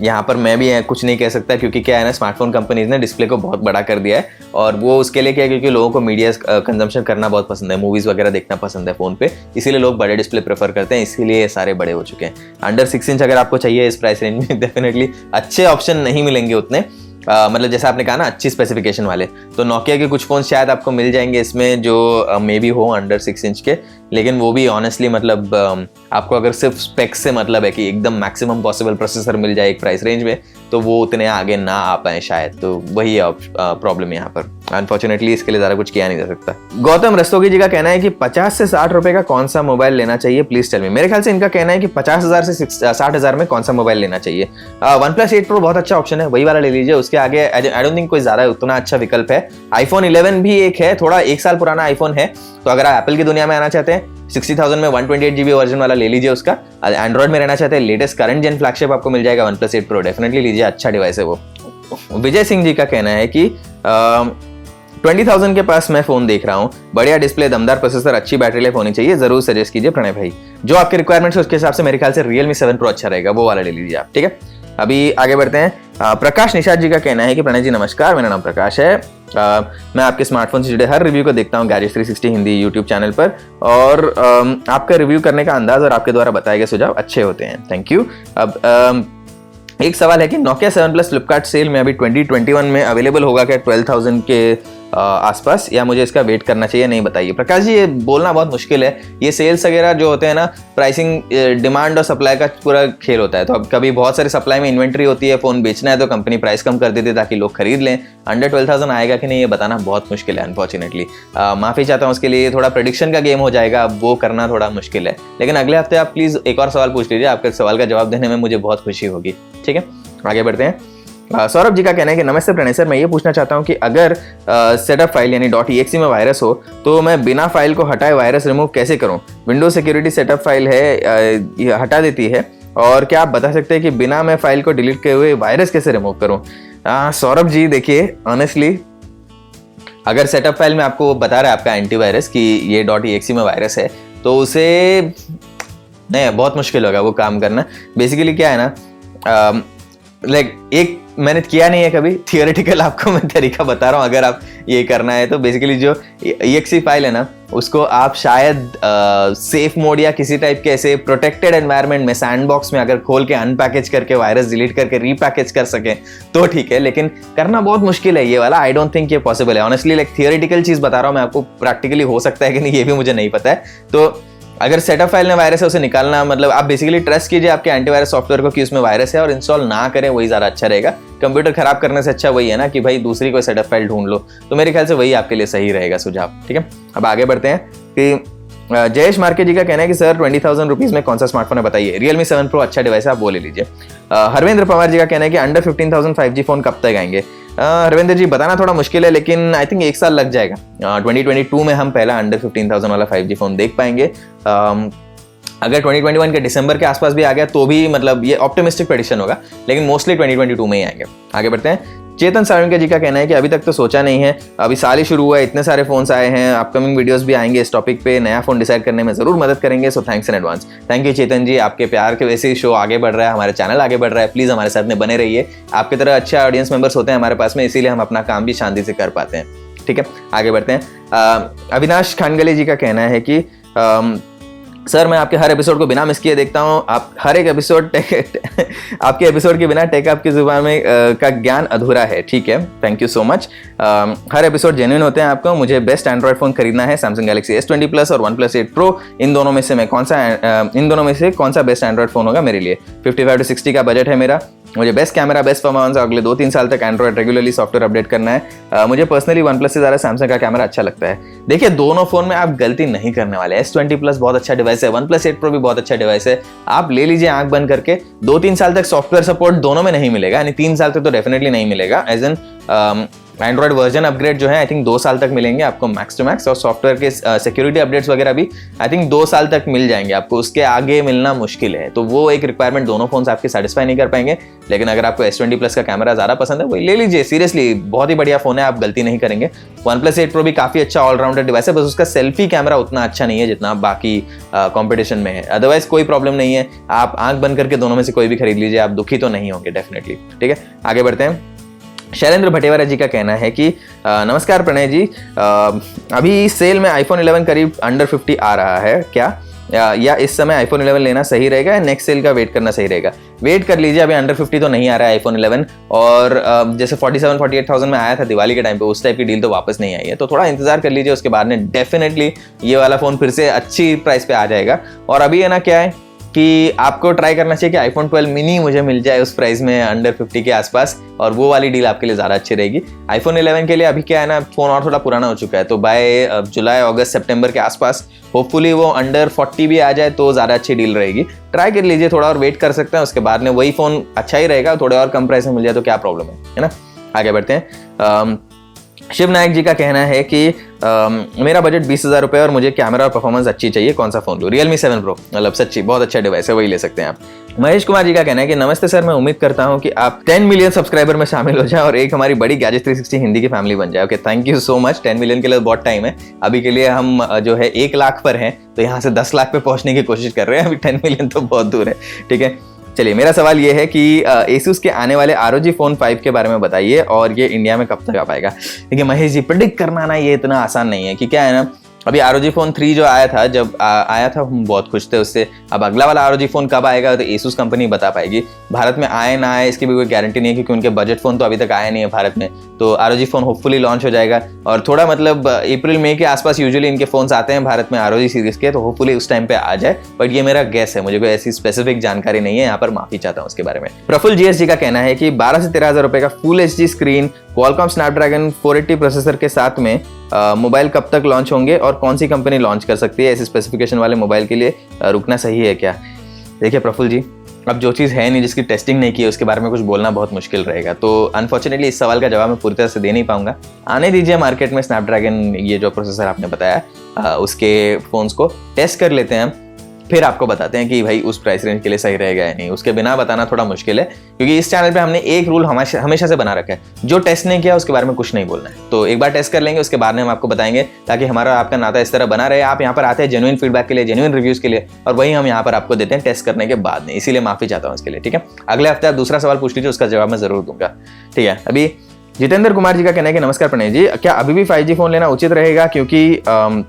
यहाँ पर मैं भी कुछ नहीं कह सकता, क्योंकि क्या है ना स्मार्टफोन कंपनीज ने डिस्प्ले को बहुत बड़ा कर दिया है, और वो उसके लिए क्या है क्योंकि लोगों को मीडिया कंजम्पशन करना बहुत पसंद है, मूवीज वगैरह देखना पसंद है फोन पे, इसीलिए लोग बड़े डिस्प्ले प्रेफर करते हैं, इसीलिए ये सारे बड़े हो चुके हैं। अंडर 6 इंच अगर आपको चाहिए इस प्राइस रेंज में डेफिनेटली अच्छे ऑप्शन नहीं मिलेंगे उतने, मतलब जैसा आपने कहा ना अच्छी स्पेसिफिकेशन वाले, तो नोकिया के कुछ फोन शायद आपको मिल जाएंगे इसमें जो मे बी हो अंडर 6 इंच के, लेकिन वो भी ऑनेस्टली मतलब आपको अगर सिर्फ स्पेक्स से मतलब है कि एकदम मैक्सिमम पॉसिबल प्रोसेसर मिल जाए एक प्राइस रेंज में, तो वो उतने आगे ना आ पाए शायद, तो वही है प्रॉब्लम यहाँ पर। अनफॉर्चुनेटली इसके लिए ज़्यादा कुछ किया नहीं जा सकता। गौतम रस्तोगी जी का कहना है कि 50 से 60 रुपए का कौन सा मोबाइल लेना चाहिए, प्लीज टेल मी। मेरे ख्याल से इनका कहना है कि 50,000 से 60,000 में कौन सा मोबाइल लेना चाहिए। OnePlus 8 Pro बहुत अच्छा ऑप्शन है, वही वाला ले लीजिए। उसके आगे आई डोंट थिंक कोई ज़्यादा उतना अच्छा विकल्प है। iPhone 11 भी एक है, थोड़ा 1 साल पुराना आईफोन है, तो अगर आप एप्पल की दुनिया में आना चाहते हैं 60,000 में 128GB वर्जन वाला ले लीजिए उसका। एंड्रॉइड में रहना चाहते हैं लेटेस्ट करंट जेन फ्लैगशिप आपको मिल जाएगा OnePlus 8 Pro, डेफिनेटली लीजिए, अच्छा डिवाइस है वो। विजय सिंह जी का कहना है कि 20,000 के पास मैं फोन देख रहा हूँ, बढ़िया डिस्प्ले, दमदार प्रोसेसर, अच्छी बैटरी लाइफ होनी चाहिए, जरूर सजेस्ट कीजिए प्रणय भाई। जो आपके रिक्वायरमेंट्स है उसके हिसाब से मेरे ख्याल से Realme 7 Pro अच्छा रहेगा, वो वाला ले लीजिए आप, ठीक है। अभी आगे बढ़ते हैं। प्रकाश निषाद जी का कहना है कि प्रणय जी नमस्कार, मेरा नाम प्रकाश है। मैं आपके स्मार्टफोन से जुड़े हर रिव्यू को देखता हूँ गैजेट्स 360 हिंदी यूट्यूब चैनल पर, और आपका रिव्यू करने का अंदाज और आपके द्वारा बताए गए सुझाव अच्छे होते हैं, थैंक यू। अब एक सवाल है कि Nokia 7 Plus फ्लिपकार्ट सेल में अभी 2021 में अवेलेबल होगा क्या 12,000 के आसपास, या मुझे इसका वेट करना चाहिए, नहीं बताइए। प्रकाश जी ये बोलना बहुत मुश्किल है, ये सेल्स वगैरह जो होते हैं ना, प्राइसिंग डिमांड और सप्लाई का पूरा खेल होता है। तो अब कभी बहुत सारी सप्लाई में इन्वेंट्री होती है, फोन बेचना है तो कंपनी प्राइस कम कर देती है ताकि लोग खरीद लें। अंडर 12,000 आएगा कि नहीं ये बताना बहुत मुश्किल है अनफॉर्चुनेटली। माफी चाहता हूँ उसके लिए, थोड़ा प्रेडिक्शन का गेम हो जाएगा, अब वो करना थोड़ा मुश्किल है। लेकिन अगले हफ्ते आप प्लीज एक और सवाल पूछ लीजिए, आपके सवाल का जवाब देने में मुझे बहुत खुशी होगी, ठीक है। आगे बढ़ते हैं। सौरभ जी का कहना है कि नमस्ते प्रणय सर, मैं ये पूछना चाहता हूँ कि अगर सेटअप फाइल यानी .exe में वायरस हो तो मैं बिना फाइल को हटाए वायरस रिमूव कैसे करूँ। विंडोज सिक्योरिटी सेटअप फाइल है हटा देती है, और क्या आप बता सकते हैं कि बिना मैं फाइल को डिलीट किए हुए वायरस कैसे रिमूव करूँ। सौरभ जी देखिए, ऑनेस्टली अगर सेटअप फाइल में आपको बता रहा है आपका एंटीवायरस कि ये .exe में वायरस है, तो उसे नहीं, बहुत मुश्किल होगा वो काम करना। बेसिकली क्या है ना, एक मैंने किया नहीं है कभी, थियोरेटिकल आपको मैं तरीका बता रहा हूँ अगर आप ये करना है तो। बेसिकली जो exe फाइल है ना, उसको आप शायद सेफ मोड या किसी टाइप के ऐसे प्रोटेक्टेड एनवायरनमेंट में, सैंडबॉक्स में अगर खोल के अनपैकेज करके वायरस डिलीट करके रीपैकेज कर सके तो ठीक है, लेकिन करना बहुत मुश्किल है ये वाला। आई डोंट थिंक ये पॉसिबल है ऑनेस्टली। लाइक थियोरेटिकल चीज बता रहा हूँ मैं आपको, प्रैक्टिकली हो सकता है कि नहीं ये भी मुझे नहीं पता है। तो अगर सेटअप फाइल में वायरस है उसे निकालना, मतलब आप बेसिकली ट्रस्ट कीजिए आपके एंटीवायरस सॉफ्टवेयर को कि उसमें वायरस है, और इंस्टॉल ना करें, वही ज़्यादा अच्छा रहेगा। कंप्यूटर खराब करने से अच्छा वही है ना कि भाई दूसरी कोई सेटअप फाइल ढूंढ लो, तो मेरे ख्याल से वही आपके लिए सही रहेगा सुझाव, ठीक है। अब आगे बढ़ते हैं कि जयेश मार्के जी का कहना है कि सर 20,000 रुपीज़ में कौन सा स्मार्टफोन है बताइए। Realme 7 Pro अच्छा डिवाइस है, आप वो ले लीजिए। हरवेंद्र पवार जी का कहना है कि अंडर 15,000 5G फोन कब तक आएंगे। हरवेंद्र जी बताना थोड़ा मुश्किल है, लेकिन आई थिंक 1 साल लग जाएगा। 2022 में हम पहला अंडर 15,000 वाला 5G फोन देख पाएंगे। अगर 2021 के दिसंबर के आसपास भी आ गया तो भी मतलब ये ऑप्टिमिस्टिक प्रेडिक्शन होगा, लेकिन मोस्टली 2022 में ही आएंगे। आगे बढ़ते हैं। चेतन सावंके जी का कहना है कि अभी तक तो सोचा नहीं है, अभी साल ही शुरू हुआ है, इतने सारे फोन्स आए हैं, अपकमिंग वीडियोस भी आएंगे इस टॉपिक पे, नया फोन डिसाइड करने में जरूर मदद करेंगे, so thanks in advance. Thank you Chetan ji, आपके प्यार के वजह से शो आगे बढ़ रहा है, हमारे चैनल आगे बढ़ रहा है, प्लीज हमारे साथ में बने रहिए। आपकी तरह अच्छे ऑडियंस मेंबर्स होते हैं हमारे पास में, इसीलिए हम अपना काम भी शांति से कर पाते हैं, ठीक है। आगे बढ़ते हैं। अविनाश खानगले जी का कहना है कि सर मैं आपके हर एपिसोड को बिना मिस किए देखता हूँ, आप हर एक एपिसोड आपके एपिसोड के बिना टेक आपकी जुबान में का ज्ञान अधूरा है, ठीक है, thank you so much. Her episode genuine होते हैं आपको। मुझे बेस्ट एंड्रॉइड फोन खरीदना है, सैमसंग गैलेक्सी S20 Plus और OnePlus 8 Pro, इन दोनों में से कौन सा बेस्ट एंड्रॉइड फोन होगा मेरे लिए। 55 से 60 का बजट है मेरा। मुझे बेस्ट कैमरा, बेस्ट परफॉर्मेंस, अगले 2-3 साल तक एंड्रॉइड रेगुलरली सॉफ्टवेयर अपडेट करना है। मुझे पर्सनली OnePlus से ज़्यादा सैमसंग का कैमरा अच्छा लगता है। देखिए दोनों फोन में आप गलती नहीं करने वाले। S20 Plus बहुत अच्छा डिवाइस है, OnePlus 8 Pro भी बहुत अच्छा डिवाइस है, आप ले लीजिए आंख बंद करके। 2-3 साल तक सॉफ्टवेयर सपोर्ट दोनों में नहीं मिलेगा, यानी 3 साल तक तो डेफिनेटली नहीं मिलेगा। As an Android version upgrade जो है आई थिंक 2 साल तक मिलेंगे आपको मैक्स टू मैक्स, और सॉफ्टवेयर के सिक्योरिटी अपडेट्स वगैरह भी आई थिंक 2 साल तक मिल जाएंगे आपको, उसके आगे मिलना मुश्किल है। तो वो एक रिक्वायरमेंट दोनों फोन्स आपके सेटिस्फाई नहीं कर पाएंगे। लेकिन अगर आपको S20 Plus का कैमरा ज़्यादा पसंद है, वही ले लीजिए, सीरियसली बहुत ही बढ़िया फोन है, आप गलती नहीं करेंगे। OnePlus 8 Pro भी काफ़ी अच्छा ऑलराउंडर डिवाइस है, बस उसका सेल्फी कैमरा उतना अच्छा नहीं है जितना बाकी कॉम्पिटिशन में है। अदरवाइज कोई प्रॉब्लम नहीं है, आप आंख बंद करके दोनों में से कोई भी खरीद लीजिए, आप दुखी तो नहीं होंगे डेफिनेटली, ठीक है। आगे बढ़ते हैं। शैलेंद्र भटेवारा जी का कहना है कि नमस्कार प्रणय जी, अभी सेल में iPhone 11 करीब अंडर 50 आ रहा है क्या, या इस समय iPhone 11 लेना सही रहेगा या नेक्स्ट सेल का वेट करना सही रहेगा? वेट कर लीजिए, अभी अंडर 50 तो नहीं आ रहा है iPhone 11, और जैसे 47-48,000 में आया था दिवाली के टाइम पे, उस टाइप की डील तो वापस नहीं आई है, तो थोड़ा इंतजार कर लीजिए, उसके बाद में डेफिनेटली ये वाला फ़ोन फिर से अच्छी प्राइस पे आ जाएगा। और अभी है ना क्या है कि आपको ट्राई करना चाहिए कि iPhone 12 मिनी मुझे मिल जाए उस प्राइस में अंडर 50 के आसपास, और वो वाली डील आपके लिए ज़्यादा अच्छी रहेगी। iPhone 11 के लिए अभी क्या है ना, फ़ोन और थोड़ा पुराना हो चुका है, तो बाय जुलाई अगस्त सितंबर के आसपास होपफुली वो अंडर 40 भी आ जाए तो ज़्यादा अच्छी डील रहेगी। ट्राई कर लीजिए, थोड़ा और वेट कर सकते हैं, उसके बाद में वही फ़ोन अच्छा ही रहेगा, थोड़े और कम प्राइस में मिल जाए तो क्या प्रॉब्लम है ना। आगे बढ़ते हैं। शिव नायक जी का कहना है कि मेरा बजट 20,000 रुपये और मुझे कैमरा और परफॉर्मेंस अच्छी चाहिए, कौन सा फ़ोन लूँ? Realme 7 Pro, मतलब सच्ची बहुत अच्छा डिवाइस है, वही ले सकते हैं आप। महेश कुमार जी का कहना है कि नमस्ते सर, मैं उम्मीद करता हूं कि आप 10 मिलियन सब्सक्राइबर में शामिल हो जाएं और एक हमारी बड़ी गैजेट 360 हिंदी की फैमिली बन जाए। Okay, thank you so much. 10 million के लिए बहुत टाइम है, अभी के लिए हम जो है 1 लाख पर हैं, तो यहाँ से 10 लाख पे पहुंचने की कोशिश कर रहे हैं, अभी 10 मिलियन तो बहुत दूर है। ठीक है, चलिए, मेरा सवाल ये है कि Asus के आने वाले ROG Phone 5 के बारे में बताइए और ये इंडिया में कब तक आ पाएगा। देखिए महेश जी, प्रेडिक्ट करना ना ये इतना आसान नहीं है, कि क्या है ना, अभी ROG Phone 3 जो आया था, जब आया था हम बहुत खुश थे उससे। अब अगला वाला ROG Phone कब आएगा तो Asus कंपनी बता पाएगी। भारत में आए ना आए इसकी भी कोई गारंटी नहीं है, क्योंकि उनके बजट फ़ोन तो अभी तक आया नहीं है भारत में। तो ROG Phone होपफुली लॉन्च हो जाएगा, और थोड़ा मतलब अप्रैल मई के आसपास यूजुअली इनके फ़ोन्स आते हैं भारत में ROG सीरीज़ के, तो होपफुली उस टाइम पे आ जाए। बट ये मेरा गैस है, मुझे कोई ऐसी स्पेसिफिक जानकारी नहीं है, यहाँ पर माफ़ी चाहता हूँ उसके बारे में। प्रफुल्ल GS जी का कहना है कि 12 से 13 हज़ार रुपये का full HD screen Qualcomm Snapdragon 480 processor के साथ में मोबाइल कब तक लॉन्च होंगे और कौन सी कंपनी लॉन्च कर सकती है? ऐसे स्पेसिफिकेशन वाले मोबाइल के लिए रुकना सही है क्या? देखिए प्रफुल्ल जी, अब जो चीज़ है नहीं, जिसकी टेस्टिंग नहीं की है, उसके बारे में कुछ बोलना बहुत मुश्किल रहेगा, तो अनफॉर्चुनेटली इस सवाल का जवाब मैं पूरी तरह से दे नहीं पाऊंगा। आने दीजिए मार्केट में स्नैपड्रैगन, ये जो प्रोसेसर आपने बताया, उसके फ़ोन्स को टेस्ट कर लेते हैं हम, फिर आपको बताते हैं कि भाई उस प्राइस रेंज के लिए सही रहेगा या नहीं। उसके बिना बताना थोड़ा मुश्किल है, क्योंकि इस चैनल पे हमने एक रूल हमेशा से बना रखा है, जो टेस्ट नहीं किया उसके बारे में कुछ नहीं बोलना है। तो एक बार टेस्ट कर लेंगे, उसके बाद में हम आपको बताएंगे, ताकि हमारा आपका नाता इस तरह बना रहे। आप यहाँ पर आते हैं जेन्युइन फीडबैक के लिए, जेन्युइन रिव्यूज़ के लिए, और वही हम यहाँ पर आपको देते हैं टेस्ट करने के बाद में। इसीलिए माफ़ी चाहता हूँ इसके लिए। ठीक है, अगले हफ्ते आप दूसरा सवाल पूछ लीजिए, उसका जवाब मैं ज़रूर दूंगा। ठीक है, अभी जितेंद्र कुमार जी का कहना है कि नमस्कार प्रणय जी, क्या अभी भी 5G फ़ोन लेना उचित रहेगा? क्योंकि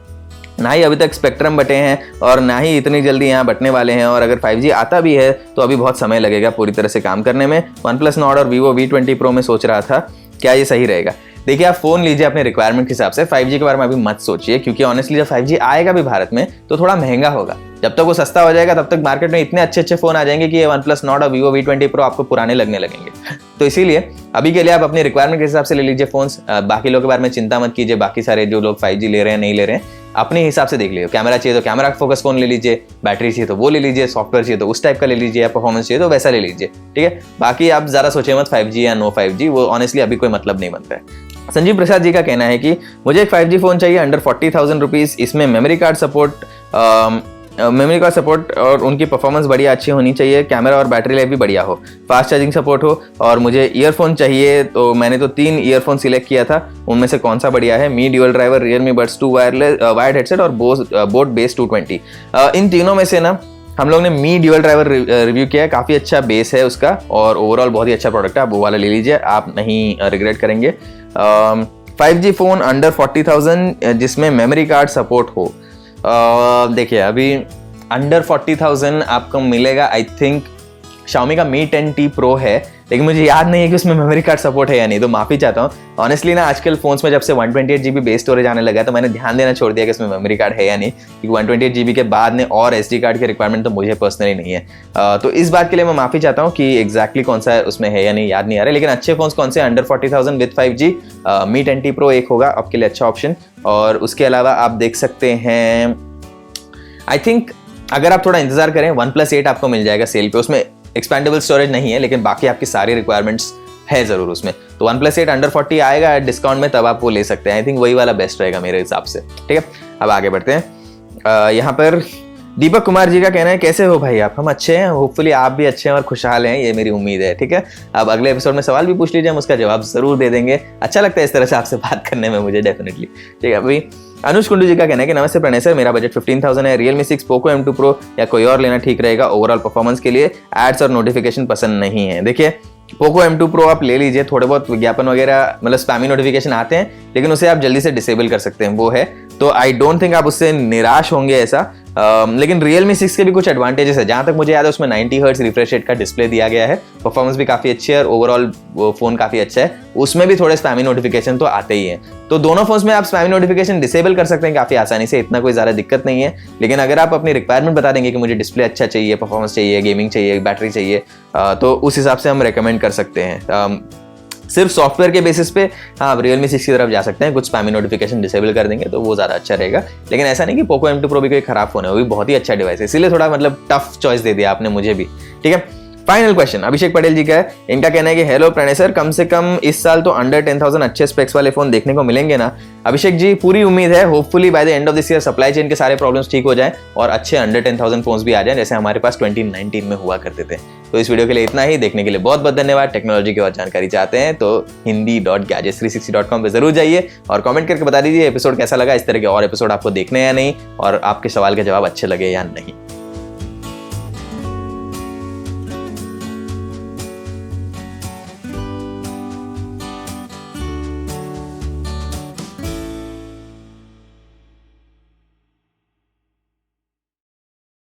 ना ही अभी तक स्पेक्ट्रम बटे हैं और ना ही इतनी जल्दी यहाँ बटने वाले हैं, और अगर 5G आता भी है तो अभी बहुत समय लगेगा पूरी तरह से काम करने में। OnePlus Nord और Vivo V20 Pro में सोच रहा था, क्या ये सही रहेगा? देखिए, आप फ़ोन लीजिए अपने रिक्वायरमेंट के हिसाब से, 5G के बारे में अभी मत सोचिए, क्योंकि ऑनेस्टली जब 5G आएगा भी भारत में तो थोड़ा महंगा होगा। जब तक वो सस्ता हो जाएगा तब तक मार्केट में इतने अच्छे फ़ोन आ जाएंगे कि ये OnePlus Nord और Vivo V20 Pro आपको पुराने लगने लगेंगे। तो इसीलिए अभी के लिए आप अपनी रिक्वायरमेंट के हिसाब से ले लीजिए फ़ोन्स। बाकी लोगों के बारे में चिंता मत कीजिए, बाकी सारे जो लोग 5G ले रहे हैं नहीं ले रहे हैं, अपने हिसाब से देख लीजिए। कैमरा चाहिए तो कैमरा फोकस फ़ोन ले लीजिए, बैटरी चाहिए तो वो ले लीजिए, सॉफ्टवेयर चाहिए तो उस टाइप का ले लीजिए, या परफॉर्मेंस चाहिए तो वैसा ले लीजिए। ठीक है, बाकी आप ज़्यादा सोचिए मत 5G या नो 5G, वो ऑनेस्टली अभी कोई मतलब नहीं बनता है। संजीव प्रसाद जी का कहना है कि मुझे एक 5G फ़ोन चाहिए अंडर 40,000 रुपीज़, इसमें मेमोरी कार्ड सपोर्ट और उनकी परफॉर्मेंस बढ़िया अच्छी होनी चाहिए, कैमरा और बैटरी लाइफ भी बढ़िया हो, फास्ट चार्जिंग सपोर्ट हो, और मुझे ईयरफोन चाहिए। तो मैंने तो 3 ईयरफोन सिलेक्ट किया था, उनमें से कौन सा बढ़िया है? Mi dual driver, Realme Buds 2 wired headset और बोट बेस 220। इन तीनों में से ना हम लोग ने मी ड्यूअल ड्राइवर रिव्यू किया है, काफ़ी अच्छा बेस है उसका, और ओवरऑल बहुत ही अच्छा प्रोडक्ट है, आप वो वाला ले लीजिए, आप नहीं रिग्रेट करेंगे। 5G फ़ोन अंडर 40,000 जिसमें मेमोरी कार्ड सपोर्ट हो। देखिए, अभी अंडर 40,000 आपको मिलेगा, आई थिंक Xiaomi का Mi 10T Pro है, लेकिन मुझे याद नहीं है कि उसमें मेमोरी कार्ड सपोर्ट है या नहीं, तो माफ़ी चाहता हूँ। ऑनेस्टली ना आजकल फ़ोन्स में जब से 128GB बेस स्टोरेज आने लगा तो मैंने ध्यान देना छोड़ दिया कि इसमें मेमोरी कार्ड है या नहीं, क्योंकि 128GB के बाद में और SD कार्ड की रिक्वायरमेंट तो मुझे पर्सनली नहीं है। तो इस बात के लिए मैं माफ़ी चाहता हूँ कि एग्जैक्टली कौन सा उसमें है या नहीं याद नहीं आ रहा है, लेकिन अच्छे फ़ोन्स कौन से under 40,000 with 5G, Mi 10T Pro एक होगा आपके लिए अच्छा ऑप्शन। और उसके अलावा आप देख सकते हैं, आई थिंक अगर आप थोड़ा इंतजार करें, OnePlus 8 आपको मिल जाएगा सेल पे, उसमें एक्सपेंडेबल स्टोरेज नहीं है, लेकिन बाकी आपकी सारी रिक्वायरमेंट्स है ज़रूर उसमें। तो OnePlus 8 अंडर 40 आएगा डिस्काउंट में, तब आप वो ले सकते हैं। आई थिंक वही वाला बेस्ट रहेगा मेरे हिसाब से। ठीक है, अब आगे बढ़ते हैं। यहाँ पर दीपक कुमार जी का कहना है, कैसे हो भाई आप? हम अच्छे हैं, होपफुली आप भी अच्छे हैं और खुशहाल हैं, ये मेरी उम्मीद है। ठीक है, अब अगले एपिसोड में सवाल भी पूछ लीजिए, हम उसका जवाब ज़रूर दे देंगे। अच्छा लगता है इस तरह से आपसे बात करने में मुझे, डेफिनेटली। ठीक है, अभी अनुज कुंडू जी का कहना है कि नमस्ते प्रणय सर, मेरा बजट 15,000 है, Realme 6 Poco M2 Pro या कोई और लेना ठीक रहेगा? ओवरऑल परफॉर्मेंस के लिए एड्स और नोटिफिकेशन पसंद नहीं है। देखिए, Poco M2 Pro आप ले लीजिए, थोड़े बहुत विज्ञापन वगैरह मतलब स्पैमी नोटिफिकेशन आते हैं, लेकिन उसे आप जल्दी से डिसेबल कर सकते हैं, वो है। तो आई डोंट थिंक आप उससे निराश होंगे ऐसा। लेकिन Realme 6 के भी कुछ एडवांटेजेस है। जहाँ तक मुझे याद है उसमें 90 हर्ट्ज रिफ्रेश रेट का डिस्प्ले दिया गया है, परफॉर्मेंस भी काफ़ी अच्छी है और ओवरऑल फ़ोन काफ़ी अच्छा है। उसमें भी थोड़े स्पैमी नोटिफिकेशन तो आते ही हैं, तो दोनों फोन्स में आप स्पैमी नोटिफिकेशन डिसेबल कर सकते हैं काफ़ी आसानी से, इतना कोई ज़्यादा दिक्कत नहीं है। लेकिन अगर आप अपनी रिक्वायरमेंट बता देंगे कि मुझे डिस्प्ले अच्छा चाहिए, परफॉर्मेंस चाहिए, गेमिंग चाहिए, बैटरी चाहिए, तो उस हिसाब से हम रेकमेंड कर सकते हैं। सिर्फ सॉफ्टवेयर के बेसिस पे हाँ आप Realme 6 की तरफ जा सकते हैं, कुछ स्पैमी नोटिफिकेशन डिसेबल कर देंगे तो वो ज़्यादा अच्छा रहेगा। लेकिन ऐसा नहीं कि Poco M2 Pro भी कोई खराब फोन है, वो भी बहुत ही अच्छा डिवाइस है, इसीलिए थोड़ा मतलब टफ चॉइस दे दिया आपने मुझे भी। ठीक है, फाइनल क्वेश्चन अभिषेक पटेल जी का है। इनका कहना है कि हेलो प्रणय सर, कम से कम इस साल तो अंडर 10,000 अच्छे स्पेक्स वाले फोन देखने को मिलेंगे ना? अभिषेक जी पूरी उम्मीद है, hopefully by the end of this year supply chain के सारे प्रॉब्लम्स ठीक हो जाएं और अच्छे अंडर 10,000 फोन्स भी आ जाएं जैसे हमारे पास 2019 में हुआ करते थे। तो इस वीडियो के लिए इतना ही, देखने के लिए बहुत बहुत धन्यवाद। टेक्नोलॉजी की और जानकारी चाहते हैं तो hindi.gadgets360.com पे जरूर जाइए और कमेंट करके बता दीजिए एपिसोड कैसा लगा, इस तरह के और एपिसोड आपको देखने या नहीं, और आपके सवाल के जवाब अच्छे लगे या नहीं।